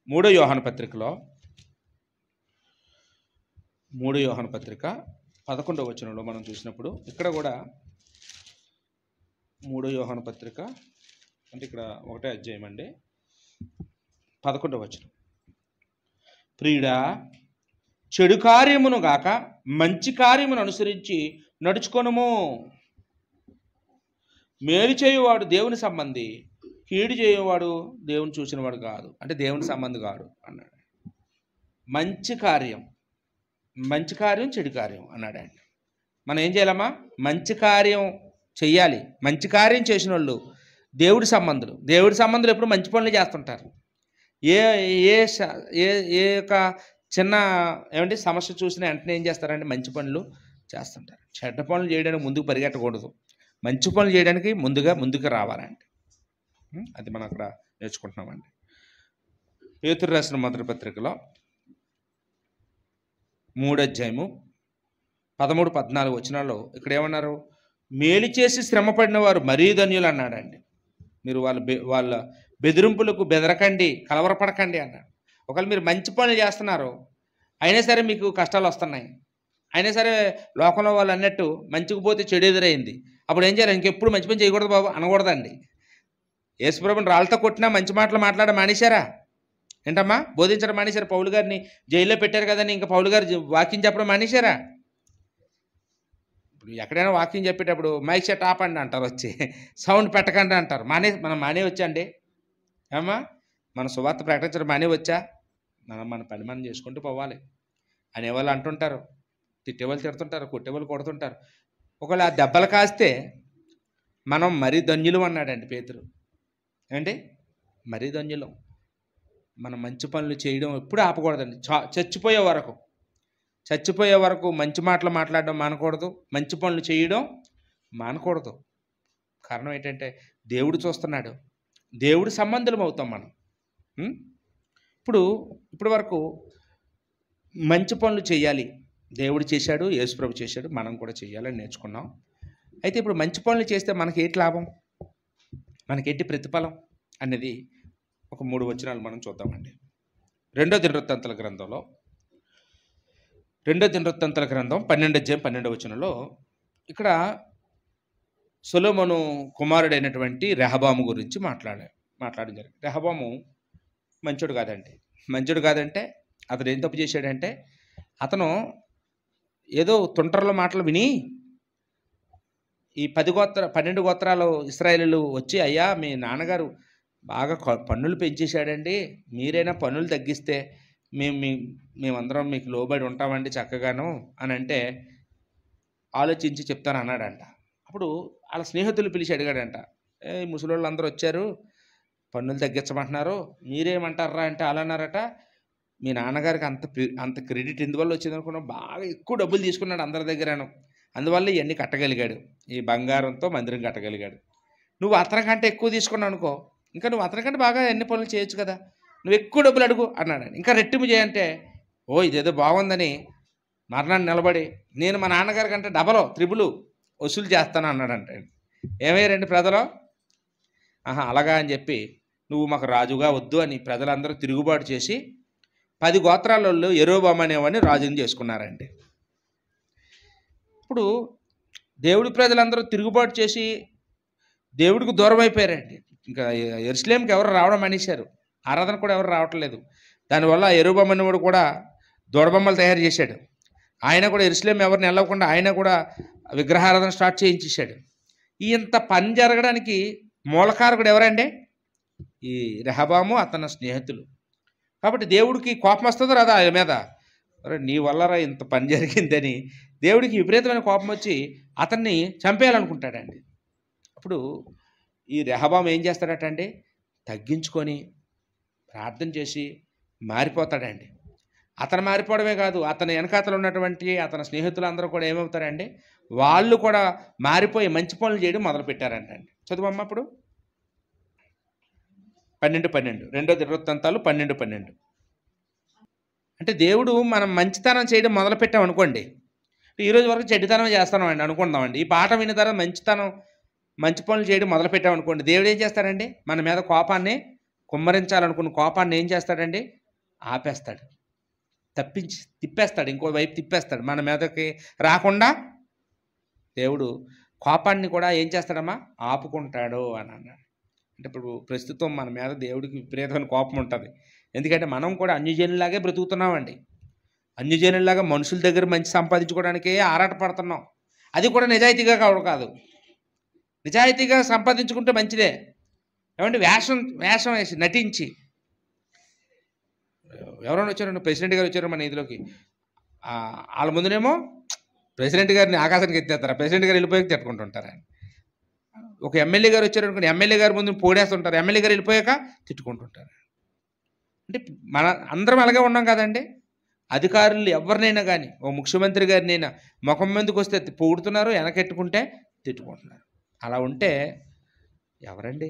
3 యోహాను పత్రికలో 11 మనం చూసినప్పుడు, ఇక్కడ కూడా 3 యోహాను పత్రిక అంటే ఇక్కడ 1వ అధ్యాయం అండి, 11 ప్రియుడా, చెడు కార్యమును గాక మంచి కార్యమును అనుసరించి నడుచుకొనుము. మేలు చేయువాడు దేవుని సంబంధి, కీడు చేయువాడు దేవుని చూసినవాడు కాదు. అంటే దేవుని సంబంధి కాదు అన్నాడు. మంచి కార్యం, చెడు కార్యం అన్నాడండి. మనం ఏం చేయాలమ్మా? మంచి కార్యం చెయ్యాలి. మంచి కార్యం చేసిన వాళ్ళు దేవుడి సంబంధులు ఎప్పుడు మంచి పనులు చేస్తుంటారు. ఏ యొక్క చిన్న సమస్య చూసినా వెంటనే ఏం చేస్తారంటే మంచి పనులు చేస్తుంటారు. చెడ్డ పనులు చేయడానికి ముందుకు పరిగెట్టకూడదు, మంచి పనులు చేయడానికి ముందుకు రావాలండి. అది మనం అక్కడ నేర్చుకుంటున్నామండి. పేతురు రాసిన మొదటి పత్రికలో 3వ అధ్యాయము 13-14 ఇక్కడ ఏమన్నారు? మేలు చేసి శ్రమ పడిన వారు మరీ ధన్యులు అన్నాడండి. మీరు వాళ్ళ బెదిరింపులకు బెదరకండి, కలవరపడకండి అన్నాడు. ఒకవేళ మీరు మంచి పనులు చేస్తున్నారు, అయినా సరే మీకు కష్టాలు వస్తున్నాయి, అయినా సరే లోకంలో వాళ్ళు అన్నట్టు మంచికి పోతే చెడు ఎదురైంది, అప్పుడు ఏం చేయాలి? ఇంకెప్పుడు మంచి పని చేయకూడదు బాబు అనకూడదండి. యేసుప్రభుని రాళ్ళతో కొట్టినా మంచి మాటలు మాట్లాడడం మానేశారా? ఏంటమ్మా? బోధించడం మానేశారా? పౌలు గారిని జైల్లో పెట్టారు కదని ఇంకా పౌలు గారు వాక్యం చెప్పడం మానేశారా? ఇప్పుడు ఎక్కడైనా వాక్యం చెప్పేటప్పుడు మైక్ సెట్ ఆపండి అంటారు, వచ్చి సౌండ్ పెట్టకండి అంటారు. మనం మానే వచ్చండి ఏమ్మా? మన సువార్త ప్రకటించడం మానే వచ్చా? మన పని మనం చేసుకుంటూ పోవాలి. అనేవాళ్ళు అంటుంటారు, తిట్టేవాళ్ళు తిడుతుంటారు, కొట్టేవాళ్ళు కొడుతుంటారు. ఒకవేళ ఆ దెబ్బలు కాస్తే మనం మరీ ధన్యులు అన్నాడండి పేతురు. ఏంటి? మరీ ధన్యులం. మనం మంచి పనులు చేయడం ఎప్పుడు ఆపకూడదండి. చచ్చిపోయే వరకు మంచి మాటలు మాట్లాడడం మానకూడదు, మంచి పనులు చేయడం మానకూడదు. కారణం ఏంటంటే దేవుడు చూస్తున్నాడు, దేవుడు సంబంధులం అవుతాం మనం. ఇప్పుడు వరకు మంచి పనులు చేయాలి, దేవుడు చేశాడు, యేసుప్రభు చేశాడు, మనం కూడా చేయాలని నేర్చుకున్నాం. అయితే ఇప్పుడు మంచి పనులు చేస్తే మనకి ఏంటి లాభం, మనకేంటి ప్రతిఫలం అనేది ఒక 3 వచనాలు మనం చూద్దామండి. రెండో దినవృత్తాంతాల గ్రంథం 12 వచనంలో ఇక్కడ సొలొమోను కుమారుడైనటువంటి రెహబాము గురించి మాట్లాడడం జరిగింది. రెహబాము మంచోడు కాదంటే అతను ఏం తప్పు చేశాడంటే, అతను ఏదో తుంటర్ల మాటలు విని ఈ 12 గోత్రాలు ఇశ్రాయేలీయులు వచ్చి, అయ్యా మీ నాన్నగారు బాగా పన్నులు పెంచేశాడండి, మీరైనా పన్నులు తగ్గిస్తే మేమందరం మీకు లోబడి ఉంటామండి చక్కగాను అని అంటే, ఆలోచించి చెప్తాను అన్నాడంట. అప్పుడు వాళ్ళ స్నేహితులు పిలిచి అడిగాడంట, ముసలోళ్ళు అందరూ వచ్చారు, పన్నులు తగ్గించమంటున్నారు, మీరేమంటారా అంటే అలా అన్నారట, మీ నాన్నగారికి అంత క్రెడిట్ ఎందువల్ల వచ్చింది అనుకున్నాం, బాగా ఎక్కువ డబ్బులు తీసుకున్నాడు అందరి దగ్గరను, అందువల్ల ఇవన్నీ కట్టగలిగాడు, ఈ బంగారంతో మందిరం కట్టగలిగాడు. నువ్వు అతనికంటే ఎక్కువ తీసుకున్నావు అనుకో, ఇంకా నువ్వు అతనికంటే బాగా ఎన్ని పనులు చేయొచ్చు కదా, నువ్వు ఎక్కువ డబ్బులు అడుగు అన్నాడు. ఇంకా రెట్టింపు చేయంటే, ఇదేదో బాగుందని మరణాన్ని నిలబడి, నేను మా నాన్నగారి కంటే డబలో త్రిబులు వసూలు చేస్తాను అన్నాడంటే, ఏమయ్యారండి ప్రజలు? అలాగా అని చెప్పి, నువ్వు మాకు రాజుగా వద్దు అని ప్రజలందరూ తిరుగుబాటు చేసి 10 గోత్రాలలో యెరోబాము అనేవాడిని రాజుని చేసుకున్నారండి. ఇప్పుడు దేవుడి ప్రజలందరూ తిరుగుబాటు చేసి దేవుడికి దూరం అయిపోయారండి. ఇంకా యెరూషలేముకి ఎవరు రావడం మానేశారు, ఆరాధన కూడా ఎవరు రావట్లేదు. దానివల్ల యెరోబాము అనేవాడు కూడా దూడబొమ్మలు తయారు చేశాడు. ఆయన కూడా యెరూషలేం ఎవరిని వెళ్ళకుండా ఆయన కూడా విగ్రహారాధన స్టార్ట్ చేయించేశాడు. ఇంత పని జరగడానికి మూలకారకుడు ఎవరండి? ఈ రెహబాము అతని స్నేహితులు. కాబట్టి దేవుడికి కోపం వస్తుందో రాదా ఆయన మీద? నీ వల్లరా ఇంత పని జరిగిందని దేవుడికి విపరీతమైన కోపం వచ్చి అతన్ని చంపేయాలనుకుంటాడండి. అప్పుడు ఈ రెహబాము ఏం చేస్తాడటండి, తగ్గించుకొని ప్రార్థన చేసి మారిపోతాడండి. అతను మారిపోవడమే కాదు, అతని వెనకాతలు ఉన్నటువంటి అతని స్నేహితులందరూ కూడా ఏమవుతారండి, వాళ్ళు కూడా మారిపోయి మంచి పనులు చేయడం మొదలుపెట్టారంటండి. చదువమ్మ అప్పుడు 12 రెండో దినవృత్తాంతాలు 12 అంటే దేవుడు మనం మంచితనం చేయడం మొదలుపెట్టాం అనుకోండి, ఈరోజు వరకు చెడ్డితనం చేస్తామండి అనుకుందామండి, ఈ పాట విన్న తర్వాత మంచి పనులు చేయడం మొదలుపెట్టాం అనుకోండి, దేవుడు ఏం చేస్తాడండి, మన మీద కోపాన్ని కుమ్మరించాలనుకున్న కోపాన్ని ఏం చేస్తాడండి, ఆపేస్తాడు, తిప్పేస్తాడు, ఇంకో వైపు తిప్పేస్తాడు, మన మీదకి రాకుండా దేవుడు కోపాన్ని కూడా ఏం చేస్తాడమ్మా, ఆపుకుంటాడు అని అన్నాడు. అంటే ఇప్పుడు ప్రస్తుతం మన మీద దేవుడికి విపరీతమైన కోపం ఉంటుంది. ఎందుకంటే మనం కూడా అన్యజనులాగే బ్రతుకుతున్నామండి. అన్యజనులాగా మనుషుల దగ్గర మంచి సంపాదించుకోవడానికే ఆరాటపడుతున్నాం. అది కూడా నిజాయితీగా కాదు. నిజాయితీగా సంపాదించుకుంటే మంచిదే. ఏమంటే వేషం వేసి నటించి, ఎవరైనా వచ్చారండి, ప్రెసిడెంట్ గారు వచ్చారు మన ఇదిలోకి, వాళ్ళ ముందునేమో ప్రెసిడెంట్ గారిని ఆకాశానికి ఎత్తేస్తారు, ప్రెసిడెంట్ గారు వెళ్ళిపోయాక తిట్టుకుంటుంటారు. ఒక ఎమ్మెల్యే గారు వచ్చారనుకోండి, ఎమ్మెల్యే గారి ముందు పోడేస్తుంటారు, ఎమ్మెల్యే గారు వెళ్ళిపోయాక తిట్టుకుంటుంటారు. అంటే అందరం అలాగే ఉన్నాం కదండి. అధికారులు ఎవరినైనా కానీ, ఓ ముఖ్యమంత్రి గారినైనా ముఖం మీదకి వస్తే పొగుడుతున్నారు, వెనకెట్టుకుంటే తిట్టుకుంటున్నారు. అలా ఉంటే ఎవరండి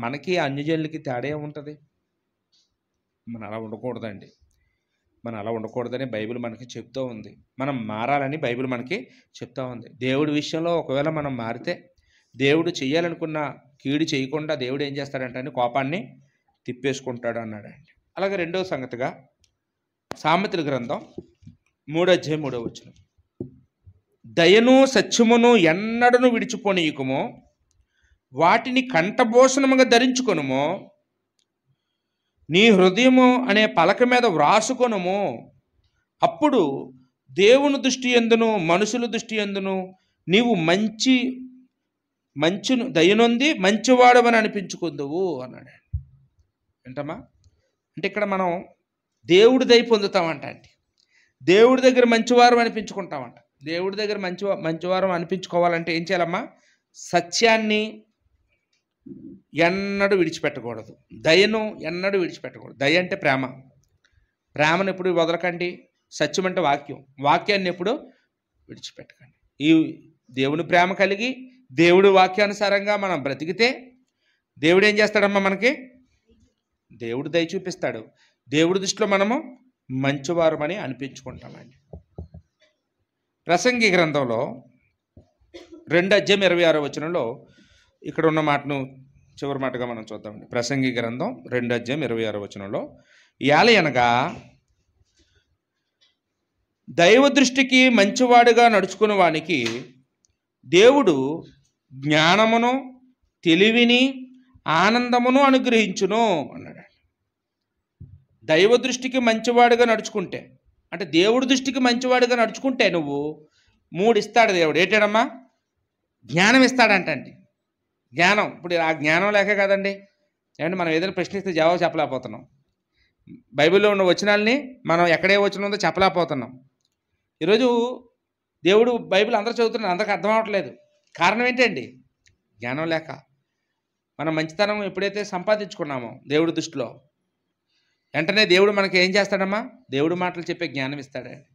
మనకి అన్యజనులకి తేడా ఏముంటుంది? మనం అలా ఉండకూడదని బైబిల్ మనకి చెప్తూ ఉంది. మనం మారాలని బైబిల్ మనకి చెప్తూ ఉంది. దేవుడి విషయంలో ఒకవేళ మనం మారితే, దేవుడు చెయ్యాలనుకున్న కీడు చేయకుండా దేవుడు ఏం చేస్తాడంటే కోపాన్ని తిప్పేసుకుంటాడు అన్నాడండి. అలాగే రెండవ సంగతిగా సామెతల గ్రంథం 3:3 దయను సత్యమును ఎన్నడను విడిచిపోనీయకుము, వాటిని కంఠభూషణముగా ధరించుకొనుము, నీ హృదయము అనే పలక మీద వ్రాసుకొనుము. అప్పుడు దేవుని దృష్టి యందును మనుషుల దృష్టి యందును నీవు మంచును దయనుంది మంచివాడవని అనిపించుకుందువు అన్నాడు. ఏంటమ్మా అంటే ఇక్కడ మనం దేవుడి దయ పొందుతామంట అండి. దేవుడి దగ్గర మంచివారం అనిపించుకుంటామంట. దేవుడి దగ్గర మంచివారం అనిపించుకోవాలంటే ఏం చేయాలమ్మా? సత్యాన్ని ఎన్నడూ విడిచిపెట్టకూడదు, దయను ఎన్నడూ విడిచిపెట్టకూడదు. దయ అంటే ప్రేమ, ప్రేమను ఎప్పుడు వదలకండి. సత్యం అంటే వాక్యాన్ని ఎప్పుడు విడిచిపెట్టకండి. ఈ దేవుని ప్రేమ కలిగి దేవుడి వాక్యానుసారంగా మనం బ్రతికితే దేవుడు ఏం చేస్తాడమ్మా? మనకి దేవుడు దయ చూపిస్తాడు. దేవుడి దృష్టిలో మనము మంచివారమని అనిపించుకుంటామండి. ప్రసంగి గ్రంథంలో 2:26 ఇక్కడ ఉన్న మాటను చివరి మాటగా మనం చూద్దామండి. ప్రసంగి గ్రంథం 2:26 ఏలయనగా దైవ దృష్టికి మంచివాడుగా నడుచుకున్న వానికి దేవుడు జ్ఞానమును తెలివిని ఆనందమును అనుగ్రహించును అన్నాడు. దైవ దృష్టికి మంచివాడుగా నడుచుకుంటే అంటే దేవుడి దృష్టికి మంచివాడుగా నడుచుకుంటే నువ్వు 3 ఇస్తాడు దేవుడు. ఏంటాడమ్మా? జ్ఞానం ఇస్తాడంటండి. జ్ఞానం ఇప్పుడు ఆ జ్ఞానం లేక కదండి ఏమంటే మనం ఏదైనా ప్రశ్నిస్తే జవాబు చెప్పలేకపోతున్నాం. బైబిల్లో ఉన్న వచనాల్ని మనం ఎక్కడే వచనం ఉందో చెప్పలేకపోతున్నాం. ఈరోజు దేవుడు బైబిల్ అందరూ చదువుతున్నారు, అందరికి అర్థం అవ్వట్లేదు. కారణం ఏంటండి? జ్ఞానం లేక. మనం మంచితనం ఎప్పుడైతే సంపాదించుకున్నామో దేవుడి దృష్టిలో వెంటనే దేవుడు మనకి ఏం చేస్తాడమ్మా? దేవుడి మాటలు చెప్పే జ్ఞానం ఇస్తాడండి.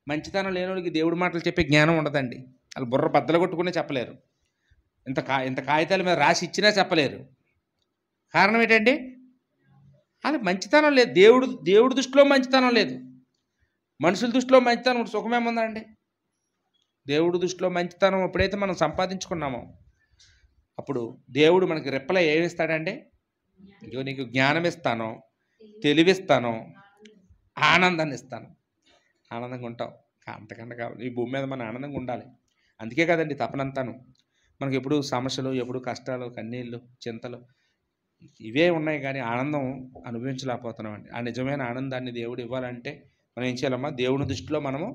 మంచితనం లేని వాళ్ళకి దేవుడి మాటలు చెప్పే జ్ఞానం ఉండదండి. వాళ్ళు బుర్ర బద్దలు కొట్టుకునే చెప్పలేరు, ఇంత కాగితాల మీద రాసి ఇచ్చినా చెప్పలేరు. కారణం ఏంటండి? అది మంచితనం లేదు. దేవుడి దృష్టిలో మంచితనం లేదు. మనుషుల దృష్టిలో మంచితనం సుఖమేముందండి? దేవుడి దృష్టిలో మంచితనం ఎప్పుడైతే మనం సంపాదించుకున్నామో అప్పుడు దేవుడు మనకి రెప్పలే ఏమిస్తాడంటే, ఇదిగో నీకు జ్ఞానం ఇస్తాను, తెలివిస్తాను, ఆనందాన్ని ఇస్తాను. ఆనందంగా ఉంటావు. అంతకన్నా కావాలి. ఈ భూమి మీద మన ఆనందంగా ఉండాలి. అందుకే కదండి తపనంతాను. మనకి ఎప్పుడు సమస్యలు, ఎప్పుడు కష్టాలు, కన్నీళ్ళు, చింతలు ఇవే ఉన్నాయి, కానీ ఆనందం అనుభవించలేకపోతున్నామండి. ఆ నిజమైన ఆనందాన్ని దేవుడు ఇవ్వాలంటే మనం ఏం చేయాలమ్మా? దేవుని దృష్టిలో మనము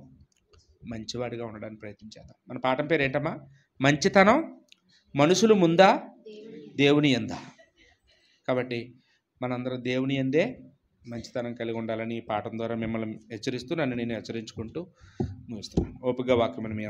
మంచివాడిగా ఉండడానికి ప్రయత్నించేద్దాం. మన పాఠం పేరు ఏంటమ్మా? మంచితనం మనుషులు ముందా దేవుని యందా. కాబట్టి మనందరం దేవుని యందే మంచితనం కలిగి ఉండాలని ఈ పాఠం ద్వారా మిమ్మల్ని హెచ్చరిస్తూ నన్ను నేను హెచ్చరించుకుంటూ ముగిస్తున్నాను. ఓపికగా వాక్యమని